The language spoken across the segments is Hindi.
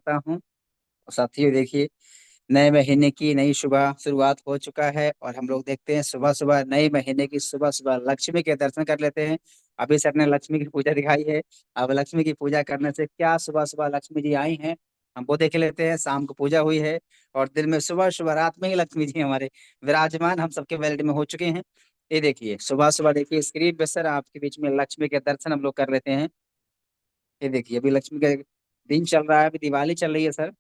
करता हूँ। और साथियों देखिए, नए महीने की नई शुभ शुरुआत हो चुका है और हम लोग देखते हैं सुबह सुबह नए महीने की सुबह सुबह लक्ष्मी के दर्शन कर लेते हैं। अभी सर ने लक्ष्मी की पूजा दिखाई है। अब लक्ष्मी की पूजा करने से क्या सुबह सुबह लक्ष्मी जी आई हैं, हम वो देख लेते हैं। शाम को पूजा हुई है और दिन में सुबह सुबह रात में ही लक्ष्मी जी हमारे विराजमान हम सबके वेल्ड में हो चुके हैं। ये देखिए सुबह सुबह देखिए स्क्रीन पे सर आपके बीच में लक्ष्मी के दर्शन हम लोग कर लेते हैं। ये देखिए अभी लक्ष्मी का दिन चल रहा है, अभी दिवाली चल रही है सर।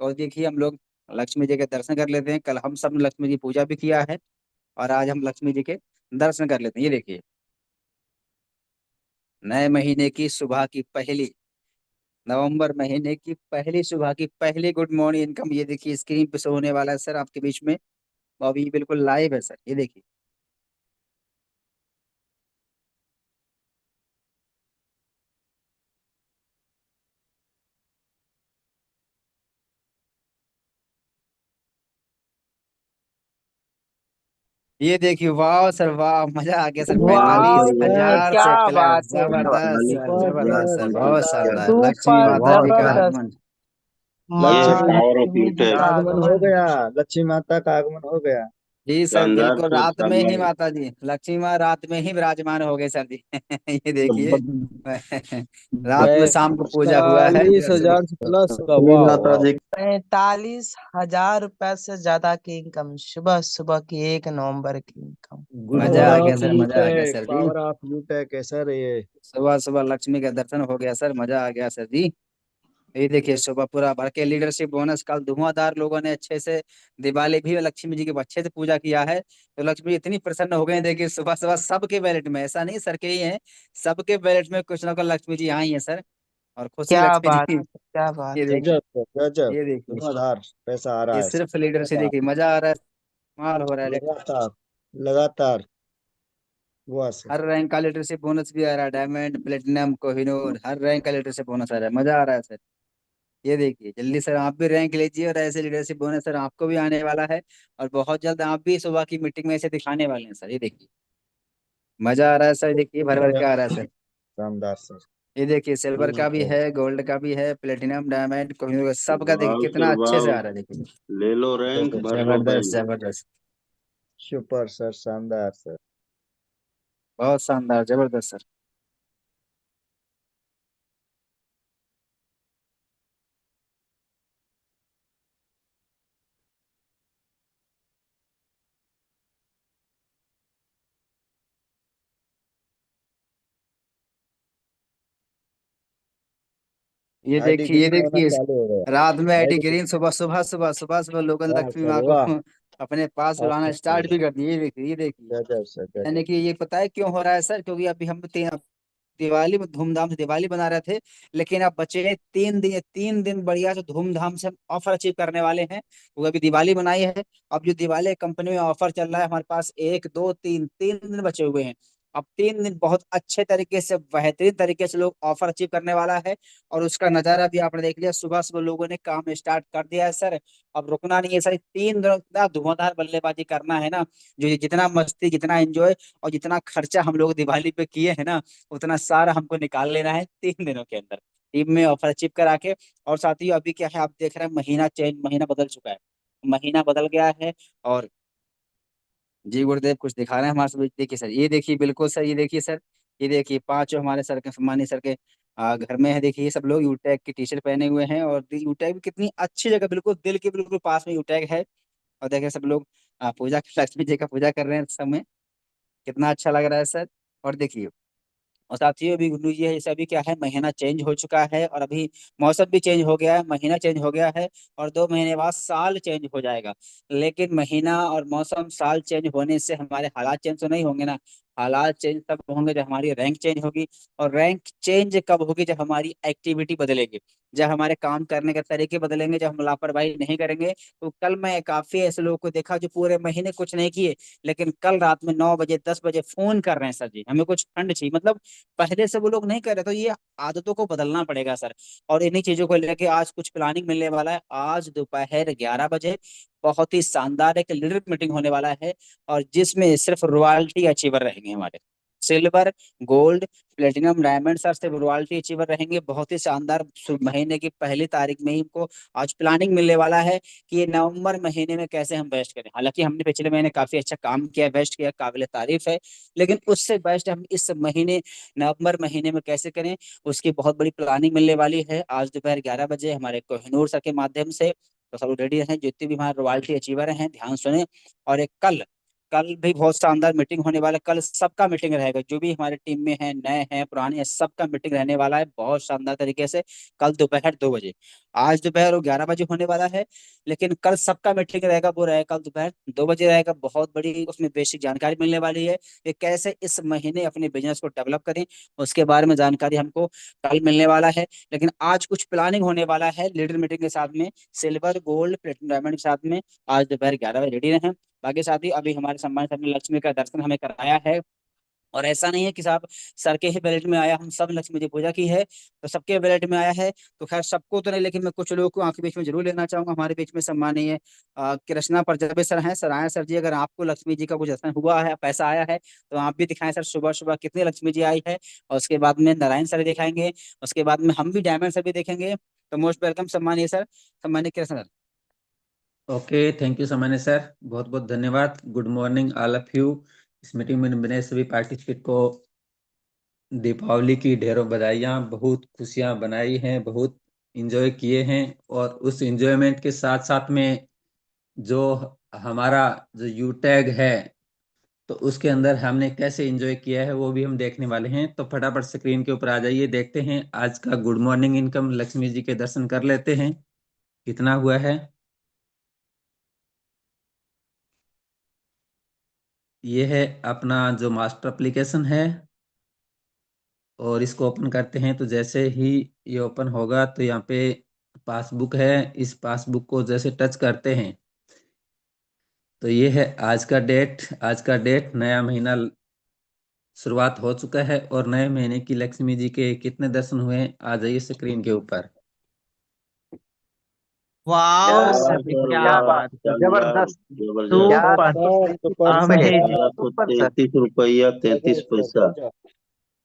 और देखिए हम लोग लक्ष्मी जी के दर्शन कर लेते हैं। कल हम सब ने लक्ष्मी जी पूजा भी किया है और आज हम लक्ष्मी जी के दर्शन कर लेते हैं। ये देखिए नए महीने की सुबह की पहली, नवंबर महीने की पहली सुबह की पहली गुड मॉर्निंग इनकम ये देखिए स्क्रीन पे शो होने वाला है सर आपके बीच में। वो अभी बिल्कुल लाइव है सर, ये देखिए। ये देखिए वाह सर वाह, मजा आ गया सर। वाह पैंतालीस सर, हजार क्या से प्लस, बात है। जबरदस्त सर, सुपर जबरदस्त सर, सर, बहुत शानदार शानदार। लक्ष्मी सुपर माता जी का जबरदस्त। आगमन। ये माँ पावर ऑफ लक्ष्मी जी यूटेक। का आगमन हो आगमन। गया। लक्ष्मी माता का आगमन हो गया। जी सर शानदार बिल्कुल, सर, रात में ही शानदार। माता जी लक्ष्मी माँ रात में ही विराजमान हो गए सर जी। ये देखिए रात में शाम को पूजा हुआ है। 42,000 से प्लस का, लक्ष्मी वाह माता वाह। जी। 45,000 रुपए से ज्यादा की इनकम, सुबह सुबह की 1 नवंबर की इनकम। मजा गुड आ ऑफ गया सर, मजा आ गया यूटेक, सर जी। पावर ऑफ यूटेक है सर ये। सुबह सुबह लक्ष्मी का दर्शन हो गया सर, मजा आ गया सर जी। ये देखिए सुबह पूरा भर के लीडरशिप बोनस कल धुआंधार लोगों ने अच्छे से दिवाली भी लक्ष्मी जी की अच्छे से पूजा किया है। तो लक्ष्मी इतनी प्रसन्न हो गए हैं, देखिए सुबह सुबह सबके बैलेट में, ऐसा नहीं सर के ही है, सबके बैलेट में कुछ ना कुछ लक्ष्मी जी आई है सर। और खुशी क्या लक्ष्मी बात जी। है, क्या बात ये है। देखिए, गजब सर, गजब। ये देखिए, धुआंधार पैसा आ रहा ये है सर। सिर्फ लीडर से लगातार देखिए मजा आ रहा है, माल हो रहा है देखिए। लगातार लगातार हुआ सर। हर रैंक का लीडरशिप बोनस भी आ रहा है, डायमंड प्लेटिनम कोहिनूर हर रैंक का लीडरशिप बोनस आ रहा है, मजा आ रहा है सर। ये देखिए जल्दी सर आप भी रैंक लीजिए और ऐसे लीडरशिप बोनस सर आपको भी आने वाला है। और बहुत जल्द आप भी सुबह की मीटिंग में ऐसे दिखाने वाले हैं सर। ये देखिए मजा आ रहा है सर, देखिए भर भर के आ रहा है सर। शानदार सर। ये देखिए सिल्वर का भी ठीक है। है, गोल्ड का भी है, प्लेटिनम डायमंड कोहिनूर सबका देखिए वाह कितना सर, अच्छे वाह। से आ रहा है देखिए। ले लो रैंक, गजब भर सर। लो जबरदस्त बैंक। जबरदस्त, सुपर सर, शानदार सर। बहुत शानदार जबरदस्त सर। ये आईडी देखिए, ये ग्रीन होना देखिए चालू हो गया। रात में आईडी आईडी। ग्रीन, सुबह सुबह सुबह सुबह सुबह लोगों ने वाह लक्ष्मी सर माँ को वाह। अपने पास बुलाना ऑसम स्टार्ट सर। भी कर दिए। ये देखिए, ये देखिए। गजब सर, यानी गजब। कि ये पता है क्यों हो रहा है सर, क्योंकि अभी हम दिवाली में धूमधाम से दिवाली बना रहे थे, लेकिन अब बचे हैं 3 दिन, 3 दिन बढ़िया से धूमधाम से हम ऑफर अचीव करने वाले हैं। वो अभी दिवाली बनाई है, अब जो दिवाली कंपनी में ऑफर चल रहा है हमारे पास, 1 2 3 3 दिन बचे हुए हैं। अब 3 दिन बहुत अच्छे तरीके से बेहतरीन तरीके से लोग ऑफर अचीव करने वाला है। और उसका नजारा भी आपने देख लिया, सुबह सुबह लोगों ने काम स्टार्ट कर दिया है सर। अब रुकना नहीं है सर, 3 दिनों इतना धुआंधार बल्लेबाजी करना है ना, जो जितना मस्ती जितना एंजॉय और जितना खर्चा हम लोग दिवाली पे किए हैं ना, उतना सारा हमको निकाल लेना है 3 दिनों के अंदर, टीम में ऑफर अचीव करा के। और साथ ही अभी क्या है, आप देख रहे हैं महीना चेंज, महीना बदल चुका है, महीना बदल गया है। और जी गुरुदेव कुछ दिखा रहे हैं हमारे साथ, देखिए सर, ये देखिए बिल्कुल सर, ये देखिए सर, ये देखिए पांचों हमारे सर के सम्मानी सर के घर में है। देखिए ये सब लोग यूटैग की टी शर्ट पहने हुए हैं और यूटैग भी कितनी अच्छी जगह, बिल्कुल दिल के बिल्कुल पास में यूटैग है। और देखिए सब लोग पूजा लक्ष्मी जी का पूजा कर रहे हैं इस समय, कितना अच्छा लग रहा है सर। और देखिए, और साथियों अभी गुड न्यूज ये है, जैसे अभी क्या है महीना चेंज हो चुका है और अभी मौसम भी चेंज हो गया है, महीना चेंज हो गया है। और 2 महीने बाद साल चेंज हो जाएगा। लेकिन महीना और मौसम साल चेंज होने से हमारे हालात चेंज तो नहीं होंगे ना। हालात चेंज तब होंगे जब हमारी रैंक चेंज होगी। और रैंक चेंज कब होगी, जब हमारी एक्टिविटी बदलेगी, जब हमारे काम करने के तरीके बदलेंगे, जब हम लापरवाही नहीं करेंगे। तो कल मैं काफी ऐसे लोगों को देखा जो पूरे महीने कुछ नहीं किए, लेकिन कल रात में 9 बजे 10 बजे फोन कर रहे हैं, सर जी हमें कुछ फंड चाहिए, मतलब पहले से वो लोग नहीं कर रहे। तो ये आदतों को बदलना पड़ेगा सर। और इन्हीं चीजों को लेके आज कुछ प्लानिंग मिलने वाला है। आज दोपहर 11 बजे बहुत ही शानदार एक लीडर मीटिंग होने वाला है, और जिसमें सिर्फ रॉयल्टी अचीवर रहेंगे हमारे, silver, gold, platinum, diamond sir सिर्फ रॉयल्टी अचीवर रहेंगे। बहुत ही शानदार महीने की पहली तारीख में ही इनको आज प्लानिंग मिलने वाला है कि ये नवंबर महीने में कैसे हम बेस्ट करें। हालांकि हमने पिछले महीने काफी अच्छा काम किया, बेस्ट किया, काबिल तारीफ है, लेकिन उससे बेस्ट हम इस महीने नवंबर महीने में कैसे करें, उसकी बहुत बड़ी प्लानिंग मिलने वाली है। आज दोपहर 11 बजे हमारे कोहिनूर सर के माध्यम से, तो सब रेडी रहें, जितने भी हमारे रॉयल्टी अचीवर हैं ध्यान सुने। और एक कल कल भी बहुत शानदार मीटिंग होने वाला है। कल सबका मीटिंग रहेगा, जो भी हमारे टीम में है, नए हैं पुराने हैं, सबका मीटिंग रहने वाला है बहुत शानदार तरीके से। कल दोपहर 2 बजे, आज दोपहर 11 बजे होने वाला है, लेकिन कल सबका मीटिंग रहेगा, वो रहेगा कल दोपहर 2 बजे रहेगा। बहुत बड़ी उसमें बेसिक जानकारी मिलने वाली है कि कैसे इस महीने अपने बिजनेस को डेवलप करें, उसके बारे में जानकारी हमको कल मिलने वाला है। लेकिन आज कुछ प्लानिंग होने वाला है लीडर मीटिंग के साथ में, सिल्वर, गोल्ड, प्लेटिनम, डायमंड के साथ में। आज दोपहर 11 बजे रेडी रहें। बाकी साथी, अभी हमारे सम्मानित सर ने लक्ष्मी का दर्शन हमें कराया है, और ऐसा नहीं है कि साहब सर के ही बैलेट में आया, हम सब लक्ष्मी जी पूजा की है तो सबके बैलेट में आया है। तो खैर सबको तो नहीं, लेकिन मैं कुछ लोगों को आपके बीच में जरूर लेना चाहूंगा। हमारे बीच में सम्मानीय कृष्णा प्रजापति सर हैं। सर आए सर जी, अगर आपको लक्ष्मी जी का कुछ दर्शन हुआ है, पैसा आया है, तो आप भी दिखाएं सर, सुबह सुबह कितनी लक्ष्मी जी आई है। और उसके बाद में नारायण सर दिखाएंगे, उसके बाद में हम भी डायमंड सर भी देखेंगे। तो मोस्ट वेलकम सम्मानीय सर, सम्मानीय Krishna sir. Okay, thank you सामान्य सर, बहुत बहुत धन्यवाद। Good morning all of you. इस मीटिंग में बने सभी पार्टिसिपेंट को दीपावली की ढेरों बधाइयाँ, बहुत खुशियाँ बनाई हैं, बहुत इंजॉय किए हैं। और उस इंजॉयमेंट के साथ साथ में जो हमारा जो यू टैग है, तो उसके अंदर हमने कैसे एंजॉय किया है वो भी हम देखने वाले हैं। तो फटाफट स्क्रीन के ऊपर आ जाइए, देखते हैं आज का good morning income. Lakshmi ji के दर्शन कर लेते हैं कितना हुआ है। ये है अपना जो मास्टर एप्लीकेशन है, और इसको ओपन करते हैं। तो जैसे ही ये ओपन होगा तो यहाँ पे पासबुक है। इस पासबुक को जैसे टच करते हैं तो ये है आज का डेट। आज का डेट, नया महीना शुरुआत हो चुका है, और नए महीने की लक्ष्मी जी के कितने दर्शन हुए आ जाइए स्क्रीन के ऊपर। वाओ वाह सर जी, सर क्या वाह, बात, शानदार, जबरदस्त। जबरदस्त। Super, super sir, amazing. 1233 रुपया 33 पैसा।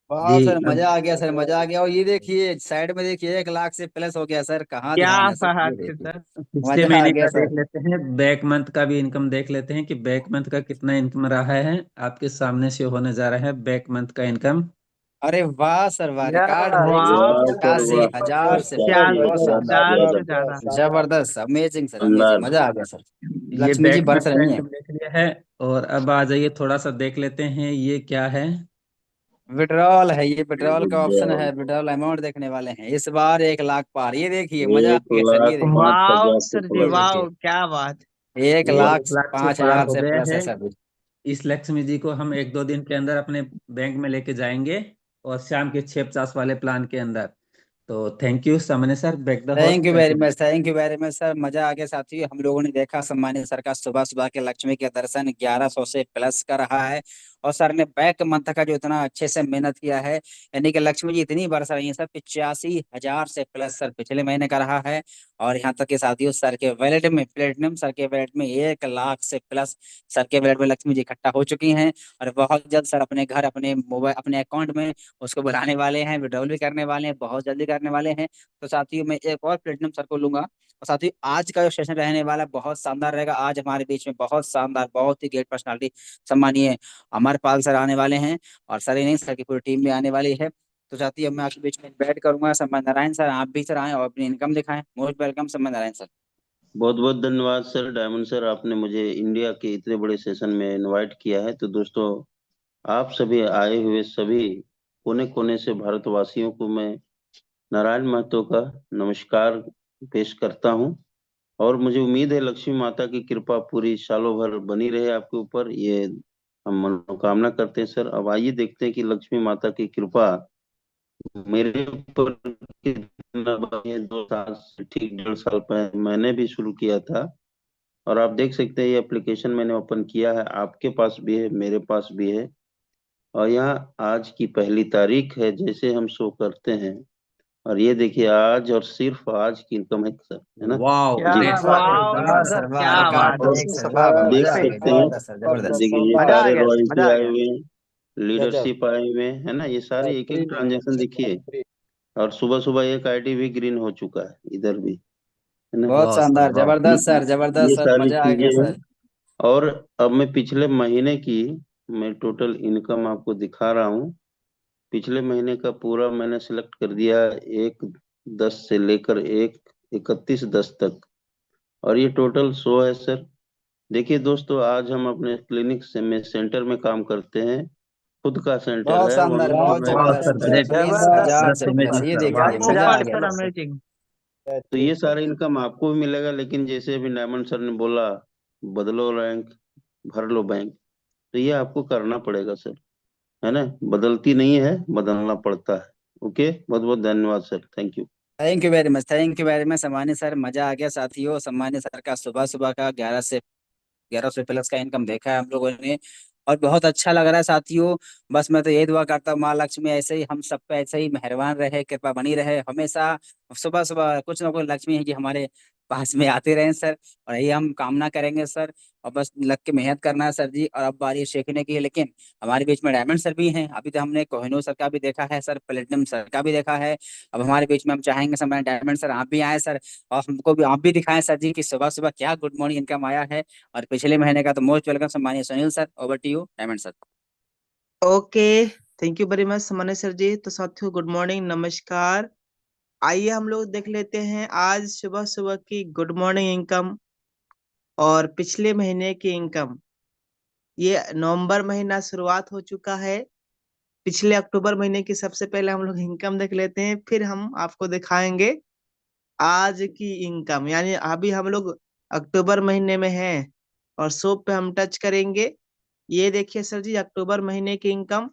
वाह जी सर, अब मजा आ गया सर, मजा आ गया। और ये देखिए साइड में देखिए, 1 लाख से प्लस हो गया सर, कहाँ क्या ध्यान है सर, ये बात है देखिए सर। पिछले मजा आ महीने गया का देख सर। लेते हैं, बैक मंथ का भी इनकम देख लेते हैं कि बैक मंथ का कितना इनकम रहा है। आपके सामने से होने जा रहा है बैक मंथ का इनकम। अरे वाह सर वाह, या रिकॉर्ड ब्रेक सर, वाओ वाह सर पचासी वाह, हजार से प्लस, बहुत शानदार, 40,000 से जबरदस्त, ज्यादा। जबरदस्त, अमेजिंग सर, अमेजिंग, शानदार। मजा आ गया सर। ये लक्ष्मी जी बैक मंथ बरस का रही हैं। इनकम देख लिया है। और अब आ जाइए, थोड़ा सा देख लेते हैं ये क्या है। विड्रॉल है, ये विड्रॉल का ऑप्शन विड्रॉल है, विड्रॉल अमाउंट देखने वाले हैं इस बार 1 लाख पार। ये देखिए मजा आ एक गया सर, ये लाख देखिए, पाँच वाओ हजार से सर जी, ये प्लस। देखिए वाओ, क्या बात। एक ये लाख 1 लाख से पांच पार हजार हो से गया प्लस है। है सर। इस लक्ष्मी जी को हम 1-2 दिन के अंदर अपने बैंक में लेके जाएंगे, और शाम के 6:50 वाले प्लान के अंदर। तो थैंक यू सामने sir, back the thank host you very continue. Much, thank you very much sir, मजा आ गया साथियों। हम लोगों ने देखा सम्मानित सर का सुबह सुबह के लक्ष्मी के दर्शन, 1100 से प्लस का रहा है। और सर ने बैक मंथ का जो इतना अच्छे से मेहनत किया है, यानी कि लक्ष्मी जी इतनी बरस रही है सर, 85,000 से प्लस सर पिछले महीने का रहा है। और यहाँ तक कि साथियों सर के वैलेट में, प्लेटिनम सर के वैलेट में 1 लाख से प्लस सर के वैलेट में लक्ष्मी जी इकट्ठा हो चुकी हैं। और बहुत जल्द सर अपने घर, अपने मोबाइल, अपने अकाउंट में उसको बुलाने वाले हैं, विड्रॉल भी करने वाले हैं, बहुत जल्दी करने वाले हैं। तो साथियों मैं एक और प्लेटिनम सर को लूंगा। और साथियों आज का जो सेशन रहने वाला है बहुत शानदार रहेगा। आज हमारे बीच में बहुत शानदार, बहुत ही ग्रेट पर्सनालिटी सम्मानीय अमरपाल सर आने वाले हैं, और सर ही नहीं, सर की पूरी टीम भी आने वाली है। तो साथियों मैं आपके बीच में बैठ करूंगा। सम्मान नारायण सर, आप भी सर आए और अपनी इनकम दिखाएं। मोस्ट वेलकम सम्मान नारायण सर। बहुत बहुत धन्यवाद सर, डायमंड सर, आपने मुझे इंडिया के इतने बड़े सेशन में इनवाइट किया है। तो दोस्तों, आप सभी आए हुए सभी कोने कोने से भारतवासियों को मैं नारायण महतो का नमस्कार पेश करता हूं। और मुझे उम्मीद है लक्ष्मी माता की कृपा पूरी सालों भर बनी रहे आपके ऊपर, ये हम मनोकामना करते हैं सर। अब आइए देखते हैं कि लक्ष्मी माता की कृपा मेरे ऊपर कितना बनी है। 2 साल से ठीक 1.5 साल पहले मैंने भी शुरू किया था, और आप देख सकते हैं ये एप्लीकेशन मैंने ओपन किया है, आपके पास भी है, मेरे पास भी है। और यहाँ आज की पहली तारीख है जैसे हम शो करते हैं। और ये देखिए आज, और सिर्फ आज की इनकम है सर, है ना वाओ, क्या जी। ग्रेट बात है, सर। वाह वाह सर, सर वाह, क्या रिकॉर्ड बात है। ब्रेक सर, वाह वाह, देख मजा आ गया, सकते हैं, जबरदस्त सर, जबरदस्त। देखिए ये मजा आ सारे गया सर, रॉयल्टी मजा आ आए गया। हुए हैं। लीडरशिप आए हुए है ना, ये सारे एक फ्री एक में ट्रांजेक्शन देखिए। फ्री। और सुबह सुबह एक आईडी भी ग्रीन हो चुका है इधर भी, है ना। बहुत वाह सर शानदार, वाह। जबरदस्त ये सर, जबरदस्त ये सर, सारी मजा आ चीजें गया हैं। सर। और अब मैं पिछले महीने की मैं टोटल इनकम आपको दिखा रहा हूँ। पिछले महीने का पूरा मैंने सिलेक्ट कर दिया, 1/10 से लेकर 31/10 तक। और ये टोटल शो है सर। देखिए दोस्तों, आज हम अपने क्लिनिक से में सेंटर में काम करते हैं। खुद का सेंटर बहुत है, शानदार, वहीं बहुत पे मैं वाह जबरदस्त, सर, ग्रेट। 31,000 जबरदस्त से दैट्स प्लस, अमेजिंग ये सर, वाह देखिए सर। मजा आ सुपर गया सर, सर। अमेजिंग। तो ये सारा इनकम आपको भी मिलेगा, लेकिन जैसे अभी डायमंड सर ने बोला, बदलो रैंक, भर लो बैंक। तो ये आपको करना पड़ेगा सर, है ना। बदलती नहीं है, बदलना पड़ता है। ओके, बहुत बहुत धन्यवाद sir, thank you. Thank you very much, thank you very much सम्मानित सर, मजा आ गया साथियों। सम्मानित सर का सुबह सुबह का 1100 प्लस का इनकम देखा है हम लोगों ने, और बहुत अच्छा लग रहा है साथियों। बस मैं तो यही दुआ करता हूँ माँ लक्ष्मी ऐसे ही हम सब पे ऐसे ही मेहरबान रहे, कृपा बनी रहे हमेशा। सुबह सुबह कुछ ना कुछ लक्ष्मी है कि हमारे पास में आते रहें सर, और यही हम कामना करेंगे सर। और बस लग के मेहनत करना है सर जी। और अब बारी है सीखने की है, लेकिन हमारे बीच में डायमंड सर भी हैं। अभी तो हमने कोहिनूर सर का भी देखा है सर, प्लेटिनम सर का भी देखा है। अब हमारे बीच में हम चाहेंगे सर डायमंड सर आप भी आए सर, और हमको भी आप भी दिखाएं सर जी कि सुबह सुबह क्या गुड मॉर्निंग इनकम आया है। और पिछले महीने का तो मोस्ट वेलकम सम्मानित Sunil sir, over to you diamond sir. Okay, thank you very much सामान्य सर जी। तो साथियों, गुड मॉर्निंग, नमस्कार। आइए हम लोग देख लेते हैं आज सुबह सुबह की गुड मॉर्निंग इनकम और पिछले महीने की इनकम। ये नवंबर महीना शुरुआत हो चुका है। पिछले अक्टूबर महीने की सबसे पहले हम लोग इनकम देख लेते हैं, फिर हम आपको दिखाएंगे आज की इनकम। यानी अभी हम लोग अक्टूबर महीने में हैं और शो पे हम टच करेंगे। ये देखिए सर जी, अक्टूबर महीने की इनकम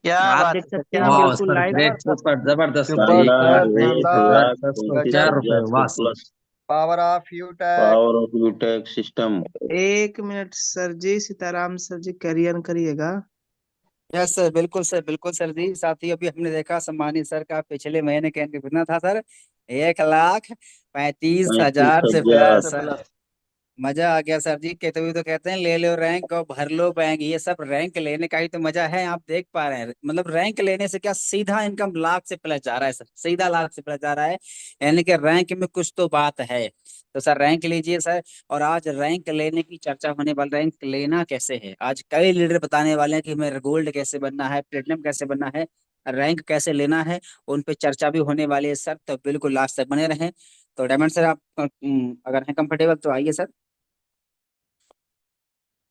क्या आप बात देख है सर, सकते क्या हैं वाह बात बिल्कुल सर, लाइव। ग्रेट, है। सुपर, जबरदस्त सर। सुपर एक शानदार, लाख सर, एक एक शानदार। हजार लाख छह सौ पैंतीस चार गजब। रुपए हजार से वाह सर। Plus. Power of Utech. Power of Utech system. एक minute sir ji, Sitaram sir ji career करिएगा। यस सर, बिल्कुल सर, बिल्कुल सर जी। साथ ही अभी हमने देखा सम्मानित सर का पिछले महीने का इनकम कितना था सर, 1,35,000 से 35,000। Plus sir. मजा आ गया सर जी। कहते हुए तो कहते हैं ले लो रैंक और भर लो बैंक, ये सब रैंक लेने का ही तो मजा है। आप देख पा रहे हैं मतलब रैंक लेने से क्या सीधा इनकम लाख से प्लस जा रहा है सर, सीधा लाख से प्लस जा रहा है। यानी कि रैंक में कुछ तो बात है। तो सर रैंक लीजिए सर। और आज रैंक लेने की चर्चा होने वाली, रैंक लेना कैसे है आज कई लीडर बताने वाले हैं कि हमें गोल्ड कैसे बनना है, प्लेटिनम कैसे बनना है, रैंक कैसे लेना है। उन पे चर्चा भी होने वाली है सर, तो बिल्कुल लास्ट तक बने रहें। तो डायमंड सर आप अगर हैं कंफर्टेबल तो आइए सर।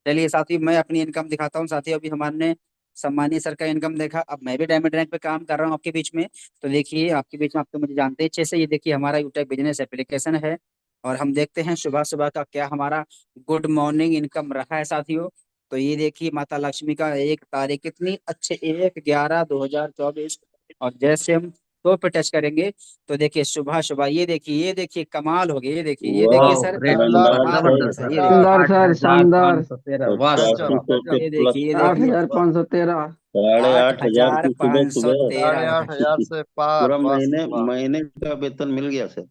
चलिए साथी, मैं अपनी इनकम दिखाता हूँ साथी। अभी हमारे सम्मानीय सर का इनकम देखा, अब मैं भी डायमंड रैंक पे काम कर रहा हूँ आपके बीच में। तो देखिए आपके बीच में, आप तो मुझे जानते हैं अच्छे से, ये देखिए हमारा यूटेक बिजनेस एप्लीकेशन है। और हम देखते हैं सुबह सुबह का क्या हमारा गुड मॉर्निंग इनकम रहा है साथियों। तो ये देखिए माता लक्ष्मी का 1 तारीख, कितनी अच्छे 1/11/2024। और जैसे हम दो पे टच करेंगे तो देखिए सुबह सुबह ये देखिए कमाल हो गया। ये देखिए वाह, वाह, सर, ग्रेट, शानदार सुपर, कमाल हो गया शानदार जबरदस्त सर, सर। ये देखिए। सर। शानदार सर, शानदार। 8,513, वाह सर पचासी गजब वाह। सौ के गजब। प्लस। ये आठ देखिए हजार पाँच सौ तेरह 8,500 8,000 की सुबह पाँच सौ सुबह। तेरह 8,800 से पार, पूरा वाह महीने वाह। महीने का वेतन मिल गया sir.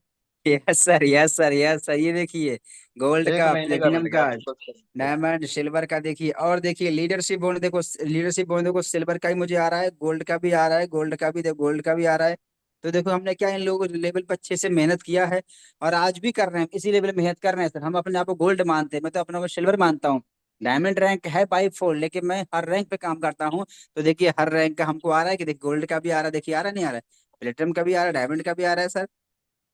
Yes sir, yes sir, yes sir. ये देखिए गोल्ड एक का, महीने का मिल प्लेटिनम गया का, आपको सर। डायमंड, सिल्वर का देखिए। और देखिए लीडरशिप बोर्ड देखो, लीडरशिप बोर्ड देखो, सिल्वर का ही मुझे आ रहा है, गोल्ड का भी आ रहा है, गोल्ड का भी देखो, गोल्ड का भी आ रहा है। तो देखो हमने क्या इन लोगों लेवल पर अच्छे से मेहनत किया है, और आज भी कर रहे हैं, इसी लेवल में मेहनत कर रहे हैं सर। हम अपने आप को गोल्ड मानते हैं, मैं तो अपने को सिल्वर मानता हूँ। डायमंड रैंक है बाई फोर, लेकिन मैं हर रैंक पे काम करता हूँ। तो देखिए हर रैंक का हमको आ रहा है कि देखिए गोल्ड का भी आ रहा है, देखिए आ रहा नहीं आ रहा है, प्लेटिनम का भी आ रहा है, डायमंड का भी आ रहा है सर।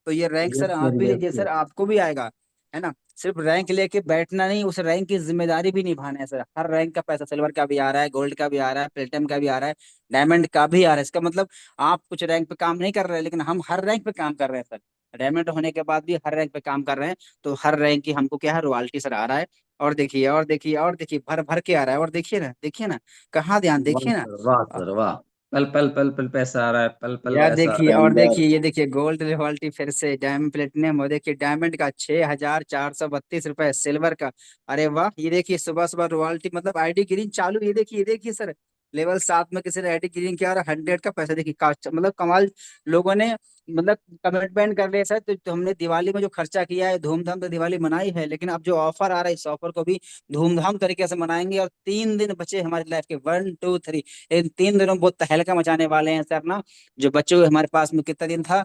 तो ये रैंक यस सर आप सर, भी यस लीजिए सर, सर। आपको भी आएगा, है ना। सिर्फ रैंक लेके बैठना नहीं, उस रैंक की जिम्मेदारी भी निभाना है सर। हर रैंक का पैसा, सिल्वर का भी आ रहा है, गोल्ड का भी आ रहा है, प्लेटिनम का भी आ रहा है, डायमंड का भी आ रहा है। इसका मतलब आप कुछ रैंक पे काम नहीं कर रहे हैं, लेकिन हम हर रैंक पे काम कर रहे हैं सर। डायमंड होने के बाद भी हर रैंक पे काम कर रहे हैं। तो हर रैंक की हमको क्या है, रॉयल्टी सर आ रहा है। और देखिए, और देखिए, और देखिए, भर भर के आ रहा है। और देखिए ना, कहाँ ध्यान, वाह देखिए ना। सर, वाह सर, वाह। पल पल पल पल पैसा आ रहा है, पल पल यार ऐसा आ देखिए, रहा है। और शानदार। देखिए, ये देखिए गोल्ड रिवॉल्टी फिर से, डायमंड प्लेटिनम, और देखिए डायमंड का 6,432 रुपए, सिल्वर का। अरे वाह, ये देखिए सुबह सुबह रॉयल्टी मतलब आईडी ग्रीन चालू, ये देखिए सर। लेवल 7 में किसी ने आईटी क्लियरिंग किया और 100 का पैसा देखिए मतलब कमाल लोगों ने मतलब कमिटमेंट कर लिया सर। तो हमने दिवाली में जो खर्चा किया है धूमधाम से दिवाली मनाई है, लेकिन अब जो ऑफर आ रहा है इस ऑफर को भी धूमधाम तरीके से मनाएंगे। और 3 दिन बचे हमारी लाइफ के, 1 2 3, इन 3 दिनों में बहुत तहलका मचाने वाले हैं सर ना। जो बच्चे हुए हमारे पास में कितना दिन था,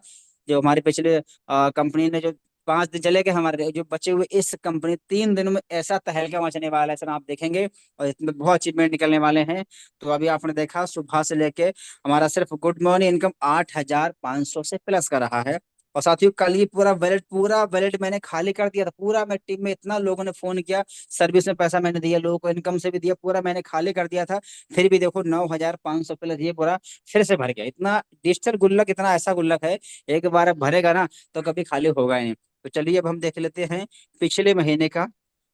जो हमारे पिछले कंपनी ने जो 5 दिन चले गए, हमारे जो बचे हुए इस कंपनी 3 दिनों में ऐसा तहलका मचने वाला है सर, आप देखेंगे। और इसमें बहुत अचीवमेंट निकलने वाले हैं। तो अभी आपने देखा सुबह से लेके हमारा सिर्फ गुड मॉर्निंग इनकम 8,500 से प्लस का रहा है। और साथियों कल ही पूरा वैलेट मैंने खाली कर दिया था। पूरा मैं टीम में इतना लोगों ने फोन किया, सर्विस में पैसा मैंने दिया, लोगों को इनकम से भी दिया, पूरा मैंने खाली कर दिया था। फिर भी देखो 9,500 प्लस ये पूरा फिर से भर गया। इतना डिजिटल गुल्लक, इतना ऐसा गुल्लक है, एक बार अब भरेगा ना तो कभी खाली होगा ही नहीं। तो चलिए अब हम देख लेते हैं पिछले महीने का,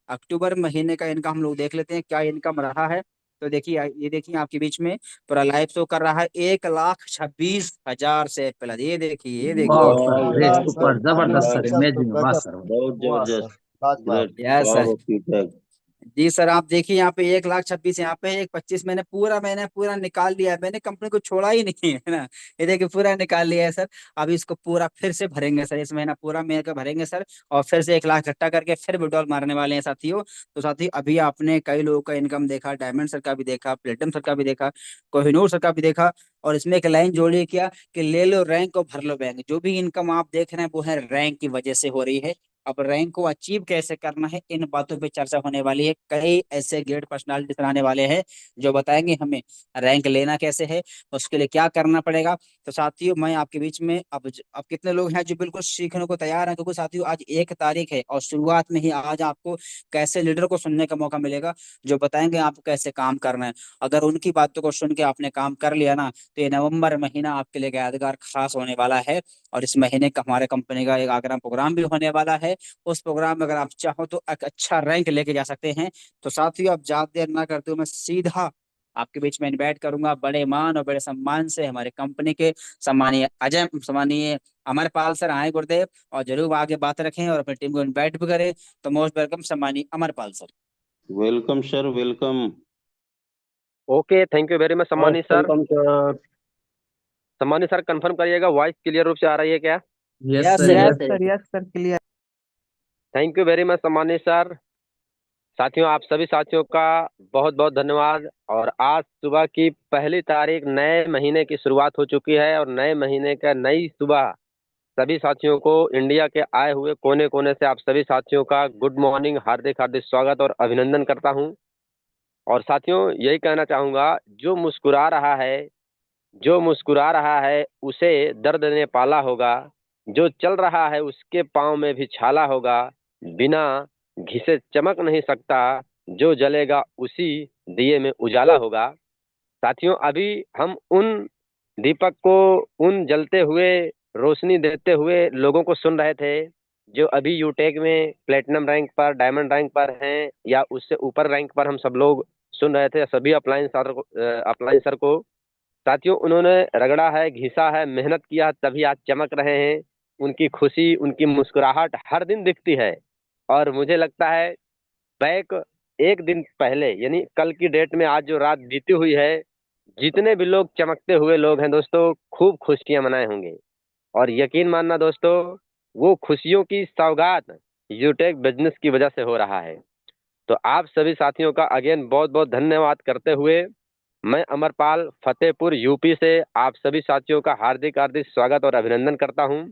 अक्टूबर महीने का इनका हम लोग देख लेते हैं क्या इनकम रहा है। तो देखिए ये देखिए आपके बीच में पूरा लाइव शो कर रहा है 1,26,000 से प्लस। ये देखिए ये देखिए। वाह सर, वाह ग्रेट, यार, शानदार सर, सुपर, जबरदस्त शानदार, सर, गजब तो इमेजिंग, वाह गजब। सर वाह। बहुत वाह जबरदस्त, सर, लाजवाब। Great, yes sir. Bravo, feedback. जी सर आप देखिए यहाँ पे 1,26,000 यहाँ पे 1,25 मैंने पूरा निकाल लिया है। मैंने कंपनी को छोड़ा ही नहीं है ना। ये देखिए पूरा निकाल लिया है सर। अभी इसको पूरा फिर से भरेंगे सर, इस महीना पूरा महीने का भरेंगे सर। और फिर से 1 लाख इकट्ठा करके फिर विड्रॉल मारने वाले हैं साथियों। तो साथियों अभी आपने कई लोगों का इनकम देखा, डायमंड सर का भी देखा, प्लेटिनम सर का भी देखा, कोहिनूर सर का भी देखा। और इसमें एक लाइन जोड़िए क्या, कि ले लो रैंक और भर लो बैंक। जो भी इनकम आप देख रहे हैं वो है रैंक की वजह से हो रही है। अब रैंक को अचीव कैसे करना है, इन बातों पे चर्चा होने वाली है। कई ऐसे ग्रेट पर्सनालिटीज आने वाले हैं जो बताएंगे हमें रैंक लेना कैसे है, उसके लिए क्या करना पड़ेगा। तो साथियों मैं आपके बीच में अब कितने लोग हैं जो बिल्कुल सीखने को तैयार हैं, क्योंकि साथियों आज 1 तारीख है और शुरुआत में ही आज आपको कैसे लीडर को सुनने का मौका मिलेगा जो बताएंगे आपको कैसे काम करना है। अगर उनकी बातों को सुन के आपने काम कर लिया ना, तो ये नवंबर महीना आपके लिए यादगार खास होने वाला है। और इस महीने का हमारे कंपनी का एक आगरा प्रोग्राम भी होने वाला है। उस प्रोग्राम में अगर आप चाहो तो एक अच्छा रैंक लेके जा सकते हैं। तो साथियों अब ज्यादा देर ना करते हुए मैं सीधा आपके बीच में इनवाइट करूंगा बड़े मान और बड़े सम्मान से हमारे कंपनी के सम्मानीय अमरपाल सर आए गुरुदेव। और जरूर आगे बात रखें और अपनी टीम को इनवाइट भी करें। तो मोस्ट वेलकम सम्मानीय Amarpal sir. Welcome sir, welcome. Okay, thank you very much सम्मानी सर। Welcome sir. सम्मानी सर कंफर्म करिएगा वॉइस क्लियर रूप से आ रही है क्या? Yes yes sir, sir yes yes yes. Sir, yes sir, clear. Thank you very much सम्मानी सर। साथियों आप सभी साथियों का बहुत बहुत धन्यवाद। और आज सुबह की पहली तारीख नए महीने की शुरुआत हो चुकी है और नए महीने का नई सुबह सभी साथियों को इंडिया के आए हुए कोने कोने से आप सभी साथियों का गुड मॉर्निंग, हार्दिक हार्दिक स्वागत और अभिनंदन करता हूं। और साथियों यही कहना चाहूंगा, जो मुस्कुरा रहा है उसे दर्द ने पाला होगा, जो चल रहा है उसके पाँव में भी छाला होगा, बिना घिसे चमक नहीं सकता, जो जलेगा उसी दिए में उजाला होगा। साथियों अभी हम उन दीपक को, उन जलते हुए रोशनी देते हुए लोगों को सुन रहे थे जो अभी यूटेक में प्लेटिनम रैंक पर, डायमंड रैंक पर हैं या उससे ऊपर रैंक पर हम सब लोग सुन रहे थे सभी अपलाइन सर को। साथियों उन्होंने रगड़ा है, घिसा है, मेहनत किया है, तभी आज चमक रहे हैं। उनकी खुशी, उनकी मुस्कुराहट हर दिन दिखती है। और मुझे लगता है बैक एक दिन पहले यानी कल की डेट में आज जो रात बीती हुई है, जितने भी लोग चमकते हुए लोग हैं दोस्तों, खूब खुशियां मनाए होंगे। और यकीन मानना दोस्तों, वो खुशियों की सौगात यूटेक बिजनेस की वजह से हो रहा है। तो आप सभी साथियों का अगेन बहुत बहुत धन्यवाद करते हुए मैं अमरपाल फतेहपुर यूपी से आप सभी साथियों का हार्दिक हार्दिक स्वागत और अभिनंदन करता हूं।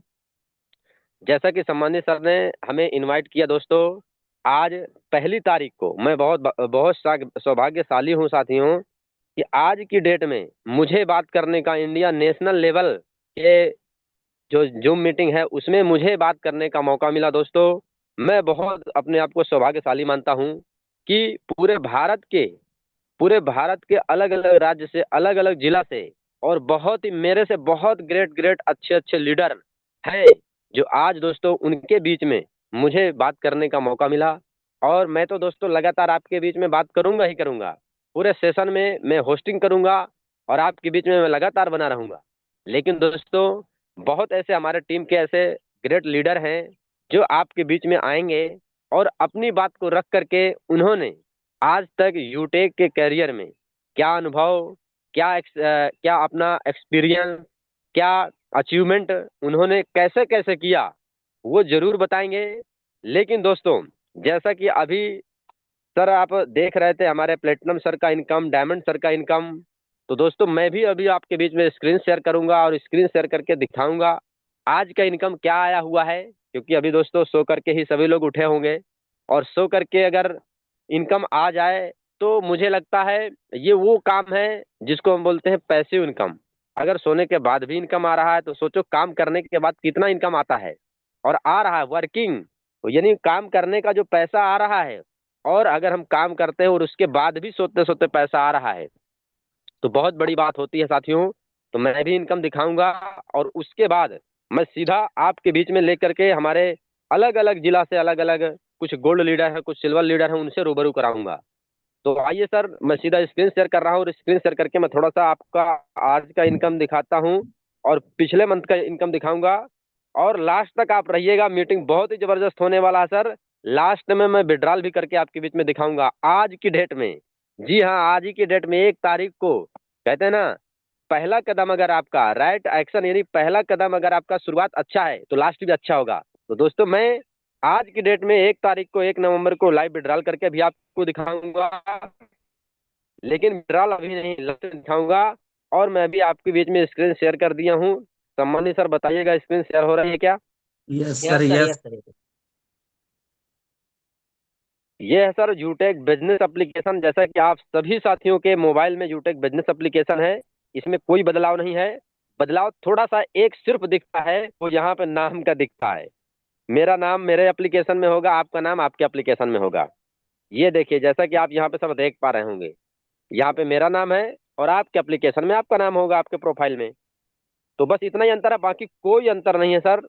जैसा कि सम्मानित सर ने हमें इनवाइट किया दोस्तों, आज पहली तारीख को मैं बहुत बहुत सौभाग्यशाली हूं साथियों कि आज की डेट में मुझे बात करने का, इंडिया नेशनल लेवल के जो जूम मीटिंग है उसमें मुझे बात करने का मौका मिला दोस्तों। मैं बहुत अपने आप को सौभाग्यशाली मानता हूं कि पूरे भारत के अलग अलग राज्य से, अलग अलग जिला से और बहुत ही मेरे से बहुत ग्रेट ग्रेट अच्छे अच्छे लीडर हैं जो आज दोस्तों उनके बीच में मुझे बात करने का मौका मिला। और मैं तो दोस्तों लगातार आपके बीच में बात करूंगा ही करूंगा। पूरे सेशन में मैं होस्टिंग करूंगा और आपके बीच में मैं लगातार बना रहूंगा। लेकिन दोस्तों बहुत ऐसे हमारे टीम के ऐसे ग्रेट लीडर हैं जो आपके बीच में आएंगे और अपनी बात को रख करके उन्होंने आज तक यूटेक के कैरियर में क्या अनुभव, क्या अपना एक्सपीरियंस, क्या अचीवमेंट उन्होंने कैसे कैसे किया, वो जरूर बताएंगे। लेकिन दोस्तों, जैसा कि अभी सर आप देख रहे थे हमारे प्लेटिनम सर का इनकम, डायमंड सर का इनकम, तो दोस्तों मैं भी अभी आपके बीच में स्क्रीन शेयर करूंगा और स्क्रीन शेयर करके दिखाऊंगा आज का इनकम क्या आया हुआ है। क्योंकि अभी दोस्तों सो करके ही सभी लोग उठे होंगे, और सो करके अगर इनकम आ जाए तो मुझे लगता है ये वो काम है जिसको हम बोलते हैं पैसिव इनकम। अगर सोने के बाद भी इनकम आ रहा है तो सोचो काम करने के बाद कितना इनकम आता है। और आ रहा है वर्किंग, यानी काम करने का जो पैसा आ रहा है, और अगर हम काम करते हैं और उसके बाद भी सोते सोते पैसा आ रहा है तो बहुत बड़ी बात होती है साथियों। तो मैं भी इनकम दिखाऊंगा और उसके बाद मैं सीधा आपके बीच में लेकर के हमारे अलग अलग जिला से अलग अलग कुछ गोल्ड लीडर है, कुछ सिल्वर लीडर है, उनसे रूबरू कराऊंगा। तो आइए सर, मैं सीधा स्क्रीन शेयर कर रहा हूँ और स्क्रीन शेयर करके मैं थोड़ा सा आपका आज का इनकम दिखाता हूँ और पिछले मंथ का इनकम दिखाऊंगा। और लास्ट तक आप रहिएगा, मीटिंग बहुत ही जबरदस्त होने वाला है सर। लास्ट में मैं विड्रॉल भी करके आपके बीच में दिखाऊंगा आज की डेट में। जी हाँ, आज ही की डेट में 1 तारीख को, कहते हैं ना, पहला कदम अगर आपका राइट एक्शन, यानी पहला कदम अगर आपका शुरुआत अच्छा है तो लास्ट भी अच्छा होगा। तो दोस्तों मैं आज की डेट में 1 तारीख को, 1 नवंबर को लाइव विड्रॉल करके भी आपको दिखाऊंगा, लेकिन विड्रॉल अभी नहीं, लास्ट में दिखाऊंगा। और मैं भी आपके बीच में स्क्रीन शेयर कर दिया हूँ। सम्मानित सर बताइएगा स्क्रीन शेयर हो रही है क्या? Yes sir, yes. ये है सर यूटेक बिजनेस एप्लीकेशन। जैसा कि आप सभी साथियों के मोबाइल में यूटेक बिजनेस एप्लीकेशन है, इसमें कोई बदलाव नहीं है। बदलाव थोड़ा सा एक सिर्फ दिखता है, वो यहाँ पे नाम का दिखता है। मेरा नाम मेरे एप्लीकेशन में होगा, आपका नाम आपके एप्लीकेशन में होगा। ये देखिए, जैसा कि आप यहाँ पे सब देख पा रहे होंगे, यहाँ पे मेरा नाम है और आपके एप्लीकेशन में आपका नाम होगा, आपके प्रोफाइल में। तो बस इतना ही अंतर है, बाकी कोई अंतर नहीं है sir.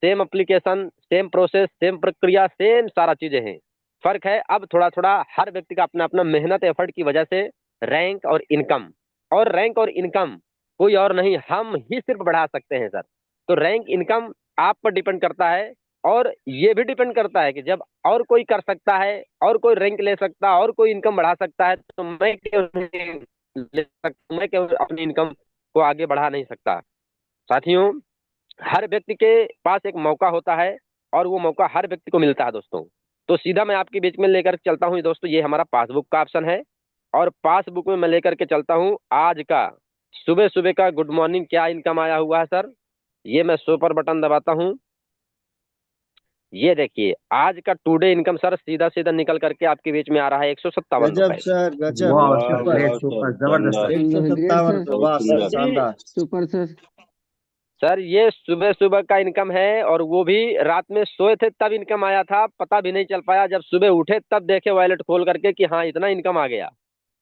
Same application, same process, same प्रक्रिया, सेम सारा चीजें हैं। फर्क है अब थोड़ा थोड़ा हर व्यक्ति का अपना अपना मेहनत एफर्ट की वजह से रैंक और इनकम, और रैंक और इनकम कोई और नहीं, हम ही सिर्फ बढ़ा सकते हैं सर। तो रैंक इनकम आप पर डिपेंड करता है, और ये भी डिपेंड करता है कि जब और कोई कर सकता है, और कोई रैंक ले सकता है, और कोई इनकम बढ़ा सकता है, तो मैं क्यों नहीं ले सकता, मैं क्यों अपनी इनकम को आगे बढ़ा नहीं सकता। साथियों, हर व्यक्ति के पास एक मौका होता है और वो मौका हर व्यक्ति को मिलता है दोस्तों। तो सीधा मैं आपके बीच में लेकर चलता हूँ दोस्तों, ये हमारा पासबुक का ऑप्शन है, और पासबुक में मैं लेकर के चलता हूँ आज का सुबह सुबह का गुड मॉर्निंग क्या इनकम आया हुआ है सर। ये मैं सुपर बटन दबाता हूँ, ये देखिए आज का टुडे इनकम सर सीधा सीधा निकल करके आपके बीच में आ रहा है 157 गजब रुपए। सर, गजब। वाह वाह सर, वाह ग्रेट, सर, सुपर, जबरदस्त सर। शानदार, 157 रुपये, वाह सर, बहुत सुंदर। शानदार। Super sir. सर ये सुबह सुबह का इनकम है, और वो भी रात में सोए थे तब इनकम आया था, पता भी नहीं चल पाया, जब सुबह उठे तब देखे वॉलेट खोल करके कि हाँ इतना इनकम आ गया।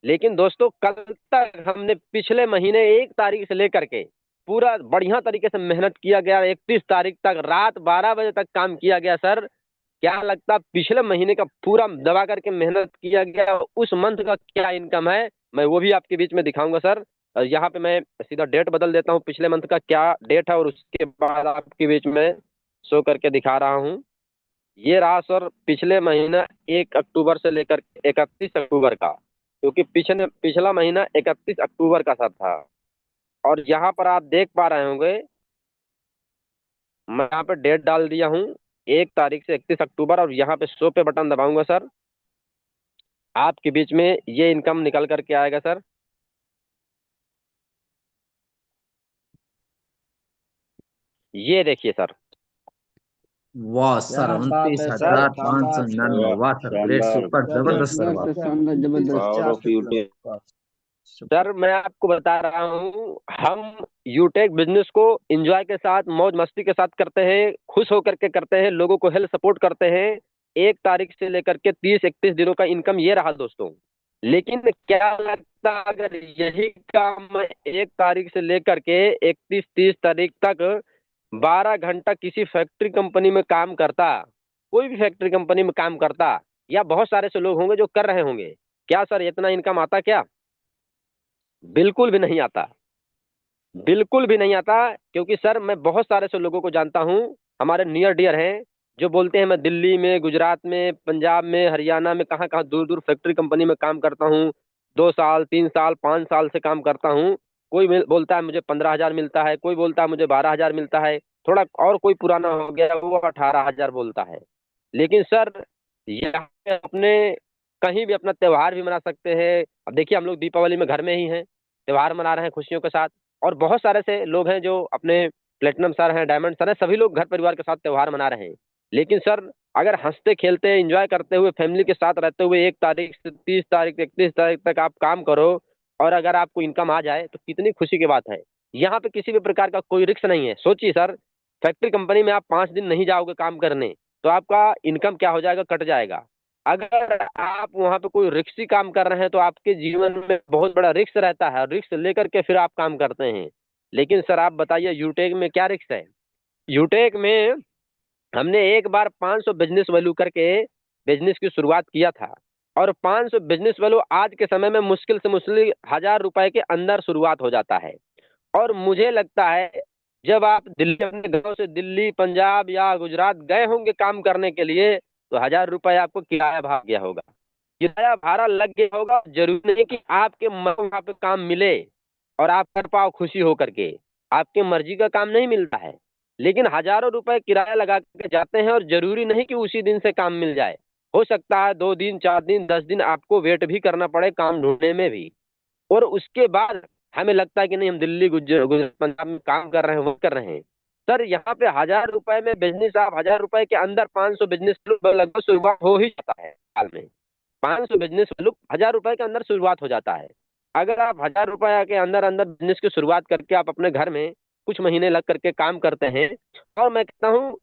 लेकिन दोस्तों कल तक हमने पिछले महीने 1 तारीख से लेकर के पूरा बढ़िया तरीके से मेहनत किया गया, 31 तारीख तक रात 12 बजे तक काम किया गया सर। क्या लगता पिछले महीने का पूरा दबा करके मेहनत किया गया, उस मंथ का क्या इनकम है मैं वो भी आपके बीच में दिखाऊंगा सर। यहाँ पे मैं सीधा डेट बदल देता हूँ, पिछले मंथ का क्या डेट है, और उसके बाद आपके बीच में शो करके दिखा रहा हूँ। ये रहा सर पिछले महीना 1 अक्टूबर से लेकर 31 अक्टूबर का, क्योंकि पिछला महीना 31 अक्टूबर का सर था। और यहाँ पर आप देख पा रहे होंगे, मैं यहाँ पे डेट डाल दिया हूँ 1 तारीख से 31 अक्टूबर, और यहाँ पे शो पे बटन दबाऊंगा सर, आपके बीच में ये इनकम निकल करके आएगा सर। ये देखिए सर, वाह सर, क्या बात है सर, 29,599। शानदार। वाह सर, ग्रेट, शानदार, सुपर, गजब जबरदस्त सर। शानदार वाह सर, शानदार, जबरदस्त। Power of 49 यूटेक। वाह। सर मैं आपको बता रहा हूँ, हम यूटेक बिजनेस को एंजॉय के साथ, मौज मस्ती के साथ करते हैं, खुश होकर के करते हैं, लोगों को हेल्प सपोर्ट करते हैं। 1 तारीख से लेकर के 30-31 दिनों का इनकम ये रहा दोस्तों। लेकिन क्या लगता अगर यही काम 1 तारीख से लेकर के 31-30 तारीख तक 12 घंटा किसी फैक्ट्री कंपनी में काम करता, कोई भी फैक्ट्री कंपनी में काम करता, या बहुत सारे से लोग होंगे जो कर रहे होंगे, क्या सर इतना इनकम आता क्या? बिल्कुल भी नहीं आता, बिल्कुल भी नहीं आता। क्योंकि सर मैं बहुत सारे से लोगों को जानता हूँ, हमारे नियर डियर हैं, जो बोलते हैं मैं दिल्ली में, गुजरात में, पंजाब में, हरियाणा में, कहाँ कहाँ दूर दूर फैक्ट्री कंपनी में काम करता हूँ, 2 साल 3 साल 5 साल से काम करता हूँ। कोई बोलता है मुझे 15,000 मिलता है, कोई बोलता है मुझे 12,000 मिलता है, थोड़ा और कोई पुराना हो गया वो 18,000 बोलता है। लेकिन सर यहाँ पे अपने कहीं भी अपना त्योहार भी मना सकते हैं। अब देखिए हम लोग दीपावली में घर में ही हैं, त्योहार मना रहे हैं खुशियों के साथ, और बहुत सारे से लोग हैं जो अपने प्लेटिनम सर हैं, डायमंड सर हैं, सभी लोग घर परिवार के साथ त्योहार मना रहे हैं। लेकिन सर अगर हंसते खेलते एंजॉय करते हुए फैमिली के साथ रहते हुए 1 तारीख से 30 तारीख 31 तारीख तक आप काम करो और अगर आपको इनकम आ जाए तो कितनी खुशी की बात है। यहाँ पे किसी भी प्रकार का कोई रिस्क नहीं है। सोचिए सर, फैक्ट्री कंपनी में आप 5 दिन नहीं जाओगे काम करने तो आपका इनकम क्या हो जाएगा, कट जाएगा। अगर आप वहाँ पे कोई रिस्की काम कर रहे हैं तो आपके जीवन में बहुत बड़ा रिस्क रहता है, रिस्क लेकर के फिर आप काम करते हैं। लेकिन सर आप बताइए यूटेक में क्या रिस्क है। यूटेक में हमने एक बार 500 बिजनेस वैल्यू करके बिजनेस की शुरुआत किया था, और 500 बिजनेस वैल्यू आज के समय में मुश्किल से मुश्किल 1,000 रुपए के अंदर शुरुआत हो जाता है। और मुझे लगता है जब आप दिल्ली अपने गांव से दिल्ली पंजाब या गुजरात गए होंगे काम करने के लिए तो 1,000 रुपए आपको किराया भाग गया होगा, किराया भाड़ा लग गया होगा। जरूरी नहीं कि आपके वहाँ पे काम मिले और आप कर पाओ खुशी हो करके, आपके मर्जी का काम नहीं मिलता है। लेकिन हजारों रुपए किराया लगा के जाते हैं और जरूरी नहीं कि उसी दिन से काम मिल जाए। हो सकता है 2 दिन 4 दिन 10 दिन आपको वेट भी करना पड़े काम ढूंढने में भी, और उसके बाद हमें लगता है कि नहीं हम दिल्ली गुजरात पंजाब में काम कर रहे हैं, वो कर रहे हैं। सर यहाँ पे 1,000 रुपए में बिजनेस, आप 1,000 रुपए के अंदर 500 बिजनेस लगभग शुरुआत हो ही जाता है साल में। 500 बिजनेस 1,000 रुपए के अंदर शुरुआत हो जाता है। अगर आप 1,000 रुपए के अंदर अंदर बिजनेस की शुरुआत करके आप अपने घर में कुछ महीने लग करके काम करते हैं, और मैं कहता हूँ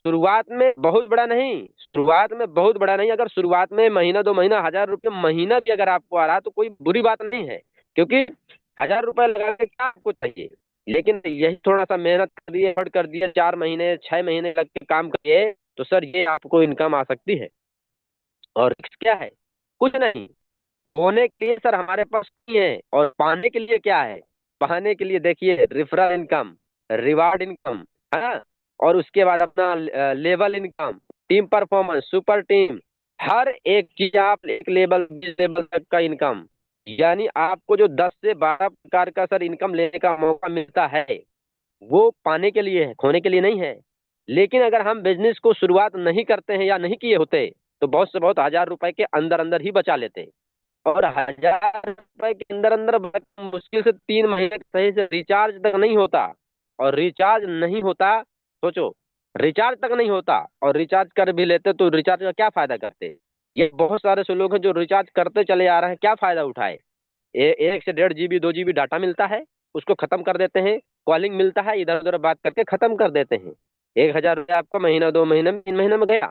शुरुआत में बहुत बड़ा नहीं, शुरुआत में बहुत बड़ा नहीं, अगर शुरुआत में महीना 2 महीना 1,000 रुपये महीना भी अगर आपको आ रहा है तो कोई बुरी बात नहीं है, क्योंकि 1,000 रुपये लगा के क्या आपको चाहिए। लेकिन यही थोड़ा सा मेहनत कर दिए, एफर्ट कर दिए, 4 महीने 6 महीने लग के काम करिए तो सर ये आपको इनकम आ सकती है। और रिस्क क्या है, कुछ नहीं। होने के लिए सर हमारे पास नहीं है, और पाने के लिए क्या है, पाने के लिए देखिए रेफरल इनकम, रिवार्ड इनकम है ना, और उसके बाद अपना level income, team performance, super team, हर एक चीज आप एक लेवल 20 लेवल तक का इनकम, यानी आपको जो 10 से 12 प्रकार का सर इनकम लेने का मौका मिलता है वो पाने के लिए है, खोने के लिए नहीं है। लेकिन अगर हम बिजनेस को शुरुआत नहीं करते हैं या नहीं किए होते तो बहुत से बहुत 1,000 रुपए के अंदर अंदर ही बचा लेते, और 1,000 रुपए के अंदर अंदर मुश्किल से 3 महीने सही से रिचार्ज तक नहीं होता, और रिचार्ज नहीं होता, सोचो रिचार्ज तक नहीं होता, और रिचार्ज कर भी लेते तो रिचार्ज का क्या फायदा करते। ये बहुत सारे से लोग हैं जो रिचार्ज करते चले आ रहे हैं, क्या फायदा उठाए। 1 से 1.5 GB 2 GB डाटा मिलता है, उसको खत्म कर देते हैं, कॉलिंग मिलता है, इधर उधर बात करके खत्म कर देते हैं। 1,000 रुपया आपका महीना 2 महीने में 3 महीने में गया।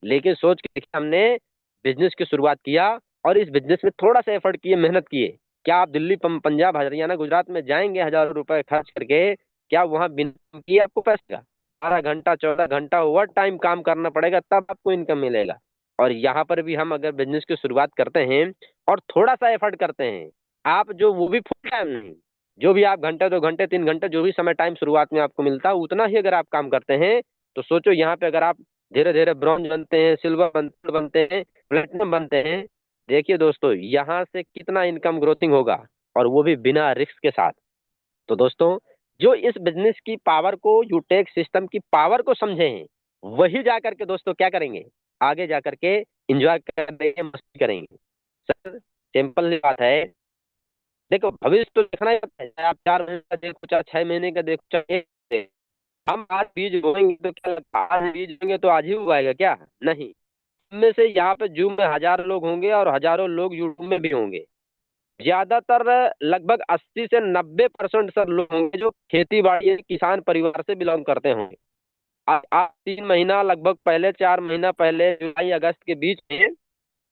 लेकिन सोच के देखिए हमने बिजनेस की शुरुआत किया और इस बिजनेस में थोड़ा सा एफर्ट किए, मेहनत किए, क्या आप दिल्ली पंजाब हरियाणा गुजरात में जाएंगे 1,000 रुपए खर्च करके, क्या वहां बिना किए आपको पैसा 12 घंटा 14 घंटा ओवर टाइम काम करना पड़ेगा तब आपको इनकम मिलेगा। और यहाँ पर भी हम अगर बिजनेस की शुरुआत करते हैं और थोड़ा सा एफर्ट करते हैं, आप जो वो भी फुल टाइम नहीं, जो भी आप घंटे 2 घंटे 3 घंटे जो भी समय टाइम शुरुआत में आपको मिलता है उतना ही अगर आप काम करते हैं तो सोचो यहाँ पे अगर आप धीरे धीरे ब्रॉन्ज बनते हैं, सिल्वर बनते हैं, प्लेटिनम बनते हैं, देखिए दोस्तों यहाँ से कितना इनकम ग्रोथिंग होगा, और वो भी बिना रिस्क के साथ। तो दोस्तों जो इस बिजनेस की पावर को, यूटेक सिस्टम की पावर को समझे हैं वही जा करके दोस्तों क्या करेंगे, आगे जा करके एंजॉय करेंगे, मस्ती करेंगे। सर सिंपल सी बात है, देखो भविष्य तो देखना ही होता है, चाहे आप 4 महीने का देखो चाहे 6 महीने का देखो चाहे हम आज बीज बोएंगे तो क्या लगता है आज बीज बोएंगे तो आज ही उगाएगा क्या, नहीं। इनमें से यहाँ पे जूम में 1,000 लोग होंगे और हजारों लोग यूट्यूब में भी होंगे। ज्यादातर लगभग 80 से 90% सर लोग होंगे जो खेती बाड़ी किसान परिवार से बिलोंग करते होंगे। आप 3 महीना लगभग पहले 4 महीना पहले जुलाई अगस्त के बीच में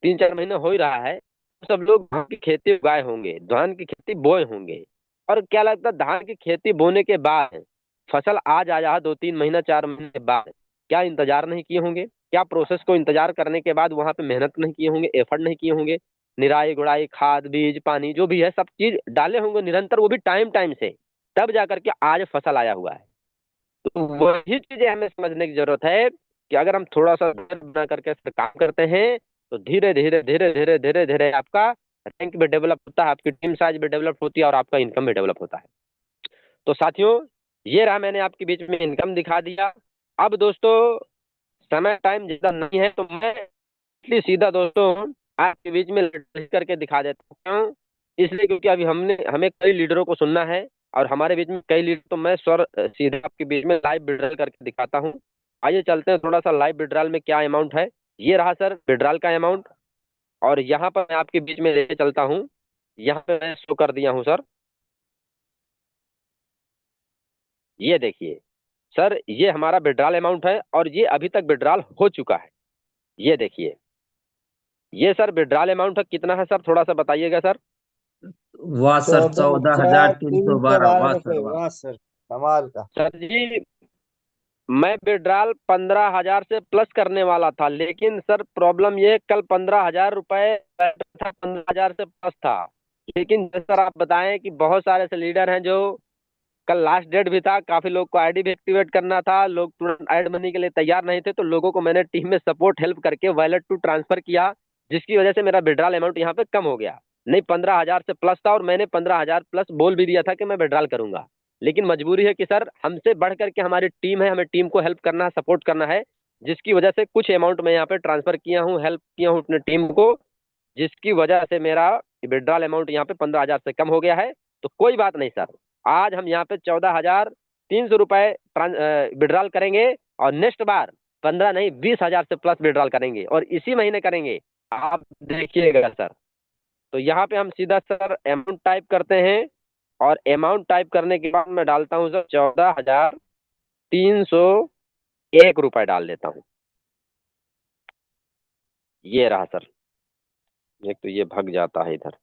3 4 महीना हो ही रहा है, सब लोग धान की खेती उगाए होंगे, धान की खेती बोए होंगे। और क्या लगता है धान की खेती बोने के बाद फसल आ जाए 2 3 महीना 4 महीने के बाद, क्या इंतजार नहीं किए होंगे, क्या प्रोसेस को इंतजार करने के बाद वहां पे मेहनत नहीं किए होंगे, एफर्ट नहीं किए होंगे, निराई गुड़ाई खाद बीज पानी जो भी है सब चीज डाले होंगे निरंतर, वो भी टाइम टाइम से, तब जाकर के आज फसल आया हुआ है। तो वही चीजें हमें समझने की जरूरत है कि अगर हम थोड़ा सा धैर्य बना करके काम करते हैं तो धीरे धीरे धीरे धीरे धीरे धीरे आपका रैंक भी डेवलप होता है, आपकी टीम साइज भी डेवलप होती है और आपका इनकम भी डेवलप होता है। तो साथियों, ये रहा, मैंने आपके बीच में इनकम दिखा दिया। अब दोस्तों समय टाइम ज्यादा नहीं है, तो मैं इसलिए सीधा दोस्तों आपके बीच में लिख करके दिखा देता हूँ। क्यों? इसलिए क्योंकि अभी हमें कई लीडरों को सुनना है और हमारे बीच में कई लीडर, तो मैं सर सीधा आपके बीच में लाइव विड्रॉल करके दिखाता हूँ। आइए चलते हैं थोड़ा सा लाइव विड्रॉल में क्या अमाउंट है। ये रहा सर विड्रॉल का अमाउंट, और यहाँ पर मैं आपके बीच में लेके चलता हूँ। यहाँ पे मैं शो कर दिया हूँ सर, ये देखिए सर, ये हमारा विड्रॉल अमाउंट है और ये अभी तक विड्रॉल हो चुका है। ये देखिए, ये सर विड्रॉल अमाउंट है, कितना है सर, थोड़ा सा बताइएगा सर। वाह सर, 14,312। 14,312 वाह रुपए। सर वाह। वाह सर, कमाल का। सर जी, मैं विड्रॉल 15,000 से प्लस करने वाला था, लेकिन सर प्रॉब्लम ये, कल 15,000 रुपए था, 15,000 से प्लस था। लेकिन सर आप बताएं कि बहुत सारे ऐसे लीडर हैं जो, कल लास्ट डेट भी था, काफी लोग को आईडी भी एक्टिवेट करना था, लोग तुरंत ऐड मनी के लिए तैयार नहीं थे, तो लोगों को मैंने टीम में सपोर्ट हेल्प करके वॉलेट टू ट्रांसफर किया, जिसकी वजह से मेरा विड्रॉल अमाउंट यहाँ पे कम हो गया। नहीं 15,000 से प्लस था, और मैंने 15,000 प्लस बोल भी दिया था कि मैं विड्रॉल करूंगा, लेकिन मजबूरी है कि सर हमसे बढ़ करके हमारी टीम है, हमें टीम को हेल्प करना है, सपोर्ट करना है, जिसकी वजह से कुछ अमाउंट मैं यहाँ पे ट्रांसफर किया हूँ, हेल्प किया हूँ अपने टीम को, जिसकी वजह से मेरा विड्रॉल अमाउंट यहाँ पे 15,000 से कम हो गया है। तो कोई बात नहीं सर, आज हम यहाँ पे 14,300 रुपए विड्रॉल करेंगे, और नेक्स्ट बार 15 नहीं 20,000 से प्लस विड्रॉल करेंगे, और इसी महीने करेंगे, आप देखिएगा सर। तो यहाँ पे हम सीधा सर अमाउंट टाइप करते हैं, और अमाउंट टाइप करने के बाद मैं डालता हूँ सर 14,301 रुपए डाल देता हूँ। ये रहा सर, एक तो ये भाग जाता है इधर।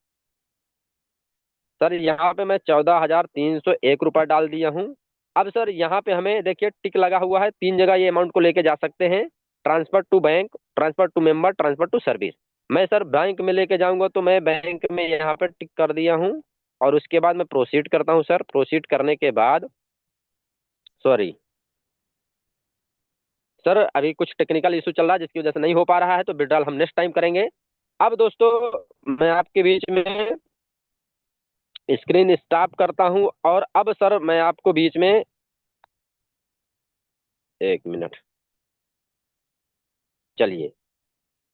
सर यहाँ पे मैं 14,301 रुपए डाल दिया हूँ। अब सर यहाँ पे हमें देखिए टिक लगा हुआ है, 3 जगह ये अमाउंट को लेके जा सकते हैं, transfer to bank, transfer to member, transfer to service. मैं सर बैंक में लेके जाऊंगा, तो मैं बैंक में यहाँ पे टिक कर दिया हूँ, और उसके बाद मैं प्रोसीड करता हूँ सर। प्रोसीड करने के बाद, सॉरी सर अभी कुछ टेक्निकल इशू चल रहा है, जिसकी वजह से नहीं हो पा रहा है, तो विड्रॉल हम नेक्स्ट टाइम करेंगे। अब दोस्तों मैं आपके बीच में स्क्रीन स्टॉप करता हूं, और अब सर मैं आपको बीच में, एक मिनट, चलिए।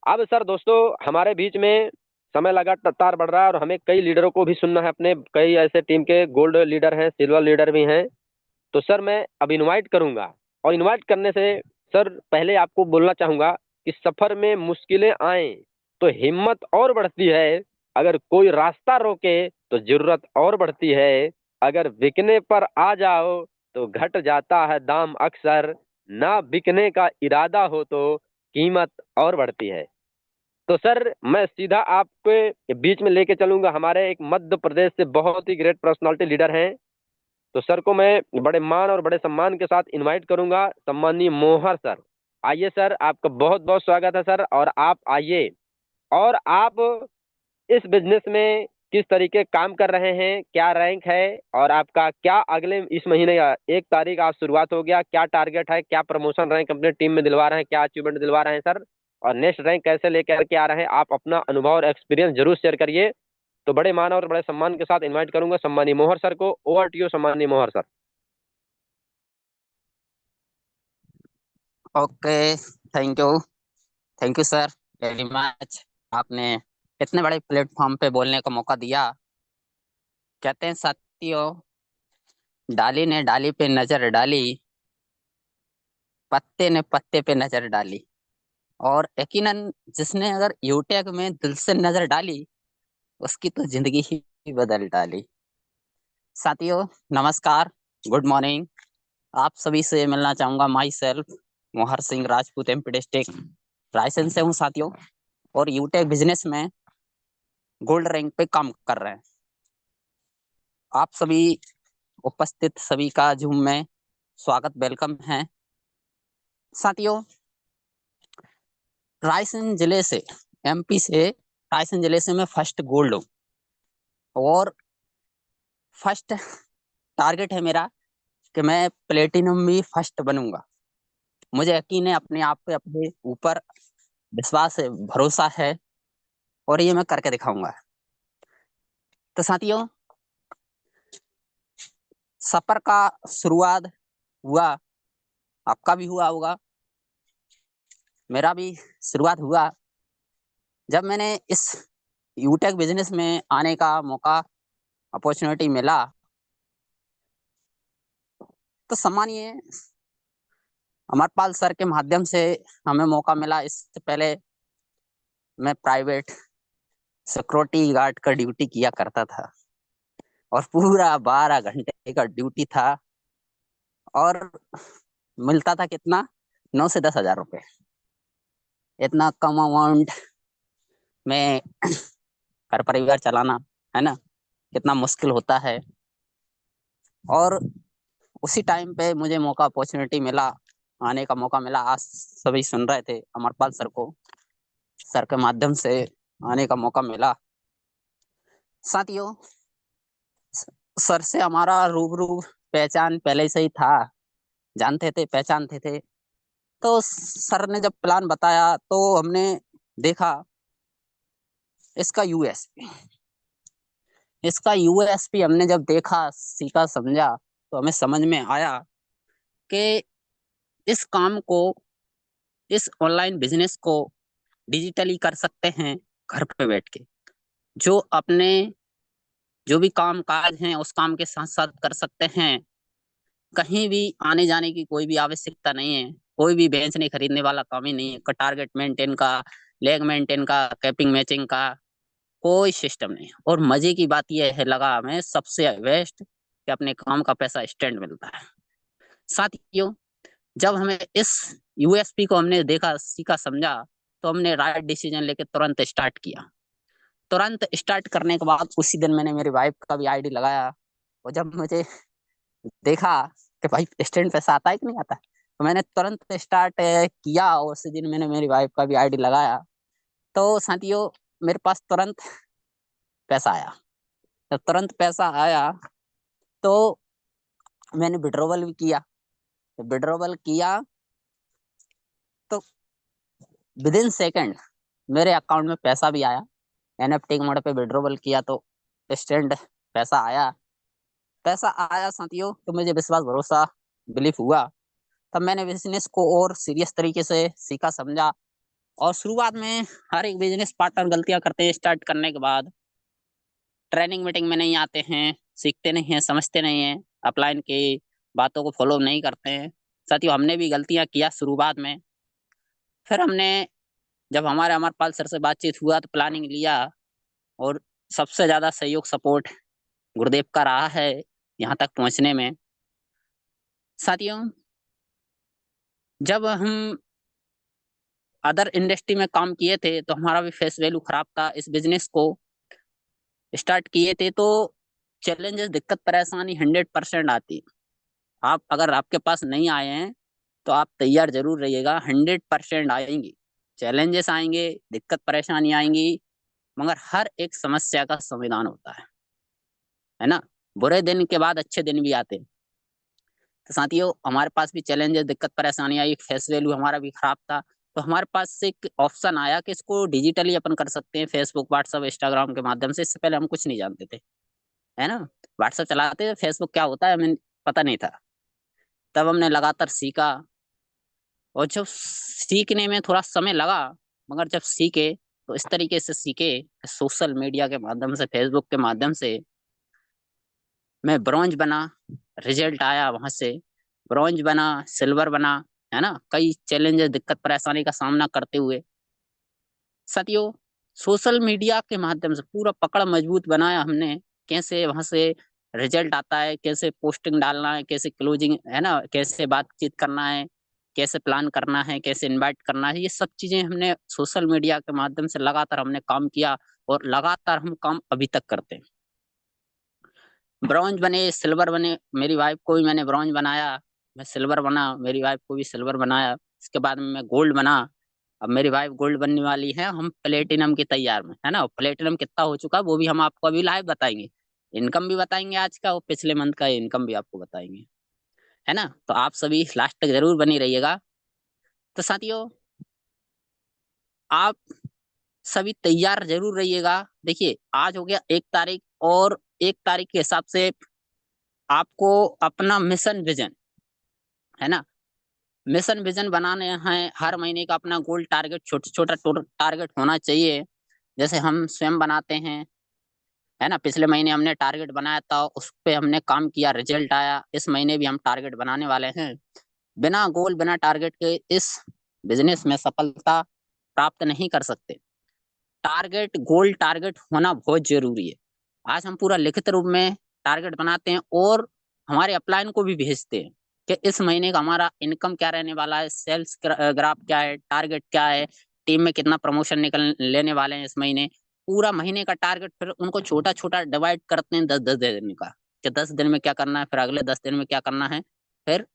अब सर दोस्तों हमारे बीच में समय लगातार बढ़ रहा है, और हमें कई लीडरों को भी सुनना है, अपने कई ऐसे टीम के गोल्ड लीडर हैं, सिल्वर लीडर भी हैं। तो सर मैं अब इनवाइट करूंगा, और इनवाइट करने से सर पहले आपको बोलना चाहूंगा कि सफर में मुश्किलें आए तो हिम्मत और बढ़ती है, अगर कोई रास्ता रोके तो जरूरत और बढ़ती है, अगर बिकने पर आ जाओ तो घट जाता है दाम अक्सर, ना बिकने का इरादा हो तो कीमत और बढ़ती है। तो सर मैं सीधा आपके बीच में लेके चलूंगा, हमारे एक मध्य प्रदेश से बहुत ही ग्रेट पर्सनालिटी लीडर हैं। तो सर को मैं बड़े मान और बड़े सम्मान के साथ इनवाइट करूंगा, सम्मानीय मोहर सर। आइए सर, आपका बहुत बहुत स्वागत है सर, और आप आइए, और आप इस बिजनेस में किस तरीके काम कर रहे हैं, क्या रैंक है, और आपका क्या अगले इस महीने का 1 तारीख आप शुरुआत हो गया, क्या टारगेट है, क्या प्रमोशन रैंक अपने टीम में दिलवा रहे हैं, क्या अचीवमेंट दिलवा रहे हैं सर, और नेक्स्ट रैंक कैसे लेकर के आ रहे हैं, आप अपना अनुभव और एक्सपीरियंस जरूर शेयर करिए। तो बड़े मान और बड़े सम्मान के साथ इनवाइट करूंगा सम्मानीय मोहर सर को। ओवर टू यू सम्मानीय मोहर sir. Okay, thank you sir very much. आपने इतने बड़े प्लेटफॉर्म पे बोलने का मौका दिया। कहते हैं साथियों, डाली ने डाली पे नजर डाली, पत्ते ने पत्ते पे नजर डाली, और यकीनन जिसने अगर यूटेक में दिल से नजर डाली, उसकी तो जिंदगी ही बदल डाली। साथियों नमस्कार, गुड मॉर्निंग। आप सभी से मिलना चाहूंगा। माई सेल्फ मोहर सिंह राजपूत, एमपी डिस्ट्रिक्ट रायसेन से हूँ साथियों, और यूटेक बिजनेस में गोल्ड रैंक पे काम कर रहे हैं। आप सभी उपस्थित सभी का जूम में स्वागत, वेलकम है। साथियों रायसेन जिले से, एमपी से, रायसेन जिले से मैं फर्स्ट गोल्ड हूँ, और फर्स्ट टारगेट है मेरा कि मैं प्लेटिनम भी फर्स्ट बनूंगा। मुझे यकीन है अपने आप पे, अपने ऊपर विश्वास है, भरोसा है, और ये मैं करके दिखाऊंगा। तो साथियों, सफर का शुरुआत हुआ, आपका भी हुआ होगा, मेरा भी शुरुआत हुआ जब मैंने इस यूटेक बिजनेस में आने का मौका, अपॉर्चुनिटी मिला। तो सम्मानीय अमरपाल सर के माध्यम से हमें मौका मिला। इससे पहले मैं प्राइवेट सिक्योरिटी गार्ड का ड्यूटी किया करता था और पूरा 12 घंटे का ड्यूटी था और मिलता था कितना, 9 से 10 हजार रुपये। इतना कम अमाउंट में घर परिवार चलाना, है ना, कितना मुश्किल होता है। और उसी टाइम पे मुझे मौका, अपॉर्चुनिटी मिला, आने का मौका मिला। आज सभी सुन रहे थे अमरपाल सर को, सर के माध्यम से आने का मौका मिला। साथियों, सर से हमारा रूबरू पहचान पहले से ही था, जानते थे, पहचानते थे। तो सर ने जब प्लान बताया तो हमने देखा इसका यूएसपी हमने जब देखा, सीखा, समझा, तो हमें समझ में आया कि इस काम को, इस ऑनलाइन बिजनेस को डिजिटली कर सकते हैं घर पे बैठ के। जो अपने जो भी काम काज हैं उस काम के साथ साथ कर सकते हैं। कहीं भी आने जाने की कोई भी आवश्यकता नहीं है। कोई भी बेचने खरीदने वाला काम ही नहीं है। टारगेट मेंटेन का, लेग मेंटेन का, कैपिंग मैचिंग का कोई सिस्टम नहीं। और मजे की बात यह है, लगा हमें सबसे बेस्ट, कि अपने काम का पैसा इंस्टेंट मिलता है। साथियों, जब हमें इस यूएसपी को हमने देखा, सीखा, समझा, तो हमने राइट डिसीजन लेके तुरंत स्टार्ट किया। तुरंत स्टार्ट करने के बाद उसी दिन मैंने मेरी वाइफ का भी आईडी लगाया। और जब मुझे देखा कि भाई इंस्टेंट पैसा आता है कि नहीं आता, तो मैंने तुरंत स्टार्ट किया और उसी दिन मैंने मेरी वाइफ का भी आईडी लगाया। तो साथियों, मेरे पास तुरंत पैसा आया। जब तुरंत पैसा आया तो मैंने विड्रॉवल भी किया। विड्रॉवल किया तो विद इन सेकेंड मेरे अकाउंट में पैसा भी आया। एनएफटी मोड पे विड्रॉवल किया तो इंस्टेंट पैसा आया। साथियों, तो मुझे विश्वास, भरोसा, बिलीफ हुआ। तब मैंने बिजनेस को और सीरियस तरीके से सीखा, समझा। और शुरुआत में हर एक बिजनेस पार्टनर गलतियां करते हैं स्टार्ट करने के बाद। ट्रेनिंग मीटिंग में नहीं आते हैं, सीखते नहीं हैं, समझते नहीं हैं, अपलाइन की बातों को फॉलो नहीं करते हैं। साथियों, हमने भी गलतियां किया शुरुआत में। फिर हमने, जब हमारे अमरपाल सर से बातचीत हुआ तो प्लानिंग लिया। और सबसे ज्यादा सहयोग, सपोर्ट गुरुदेव का रहा है यहाँ तक पहुंचने में। साथियों, जब हम अदर इंडस्ट्री में काम किए थे तो हमारा भी फेस वैल्यू खराब था। इस बिजनेस को स्टार्ट किए थे तो चैलेंजेस, दिक्कत, परेशानी 100% आती। आप अगर आपके पास नहीं आए हैं तो आप तैयार जरूर रहिएगा, 100% आएंगी। चैलेंजेस आएंगे, दिक्कत परेशानी आएंगी, मगर हर एक समस्या का समाधान होता है ना। बुरे दिन के बाद अच्छे दिन भी आते हैं। तो साथियों, हमारे पास भी चैलेंजेस, दिक्कत, परेशानी आई। फेस वैल्यू हमारा भी खराब था। तो हमारे पास से एक ऑप्शन आया कि इसको डिजिटली अपन कर सकते हैं, फेसबुक, व्हाट्सएप, इंस्टाग्राम के माध्यम से। इससे पहले हम कुछ नहीं जानते थे, है ना। व्हाट्सएप चलाते थे, फेसबुक क्या होता है हमें पता नहीं था। तब हमने लगातार सीखा। और जब सीखने में थोड़ा समय लगा, मगर जब सीखे तो इस तरीके से सीखे, सोशल मीडिया के माध्यम से, फेसबुक के माध्यम से मैं ब्रॉन्ज बना। रिजल्ट आया वहां से, ब्रॉन्ज बना, सिल्वर बना, है ना। कई चैलेंजेस, दिक्कत, परेशानी का सामना करते हुए। साथियों, सोशल मीडिया के माध्यम से पूरा पकड़ मजबूत बनाया हमने। कैसे वहां से रिजल्ट आता है, कैसे पोस्टिंग डालना है, कैसे क्लोजिंग, है ना, कैसे बातचीत करना है, कैसे प्लान करना है, कैसे इनवाइट करना है, ये सब चीजें हमने सोशल मीडिया के माध्यम से लगातार हमने काम किया। और लगातार हम काम अभी तक करते हैं। ब्रॉन्ज बने, सिल्वर बने, मेरी वाइफ को भी मैंने ब्रॉन्ज बनाया, मैं सिल्वर बना, मेरी वाइफ को भी सिल्वर बनाया। इसके बाद में मैं गोल्ड बना। अब मेरी वाइफ गोल्ड बनने वाली है, हम प्लेटिनम की तैयार में, है ना। प्लेटिनम कितना हो चुका है वो भी हम आपको अभी लाइव बताएंगे। इनकम भी बताएंगे आज का, और पिछले मंथ का इनकम भी आपको बताएंगे, है ना। तो आप सभी लास्ट तक जरूर बनी रहिएगा। तो साथियों, आप सभी तैयार जरूर रहिएगा। देखिए, आज हो गया 1 तारीख, और 1 तारीख के हिसाब से आपको अपना मिशन विजन, है ना, मिशन विजन बनाने हैं। हर महीने का अपना गोल टारगेट, छोटा छोटा टारगेट होना चाहिए। जैसे हम स्वयं बनाते हैं, है ना, पिछले महीने हमने टारगेट बनाया था, उस पे हमने काम किया, रिजल्ट आया। इस महीने भी हम टारगेट बनाने वाले हैं। बिना गोल, बिना टारगेट के इस बिजनेस में सफलता प्राप्त नहीं कर सकते। टारगेट, गोल टारगेट होना बहुत जरूरी है। आज हम पूरा लिखित रूप में टारगेट बनाते हैं और हमारे अपलाइन को भी भेजते हैं कि इस महीने का हमारा इनकम क्या रहने वाला है, सेल्स ग्राफ क्या है, टारगेट क्या है, टीम में कितना प्रमोशन निकल लेने वाले हैं इस महीने। पूरा महीने का टारगेट फिर उनको छोटा छोटा डिवाइड करते हैं 10-10 दिन का, कि 10 दिन में क्या करना है, फिर अगले 10 दिन में क्या करना है, फिर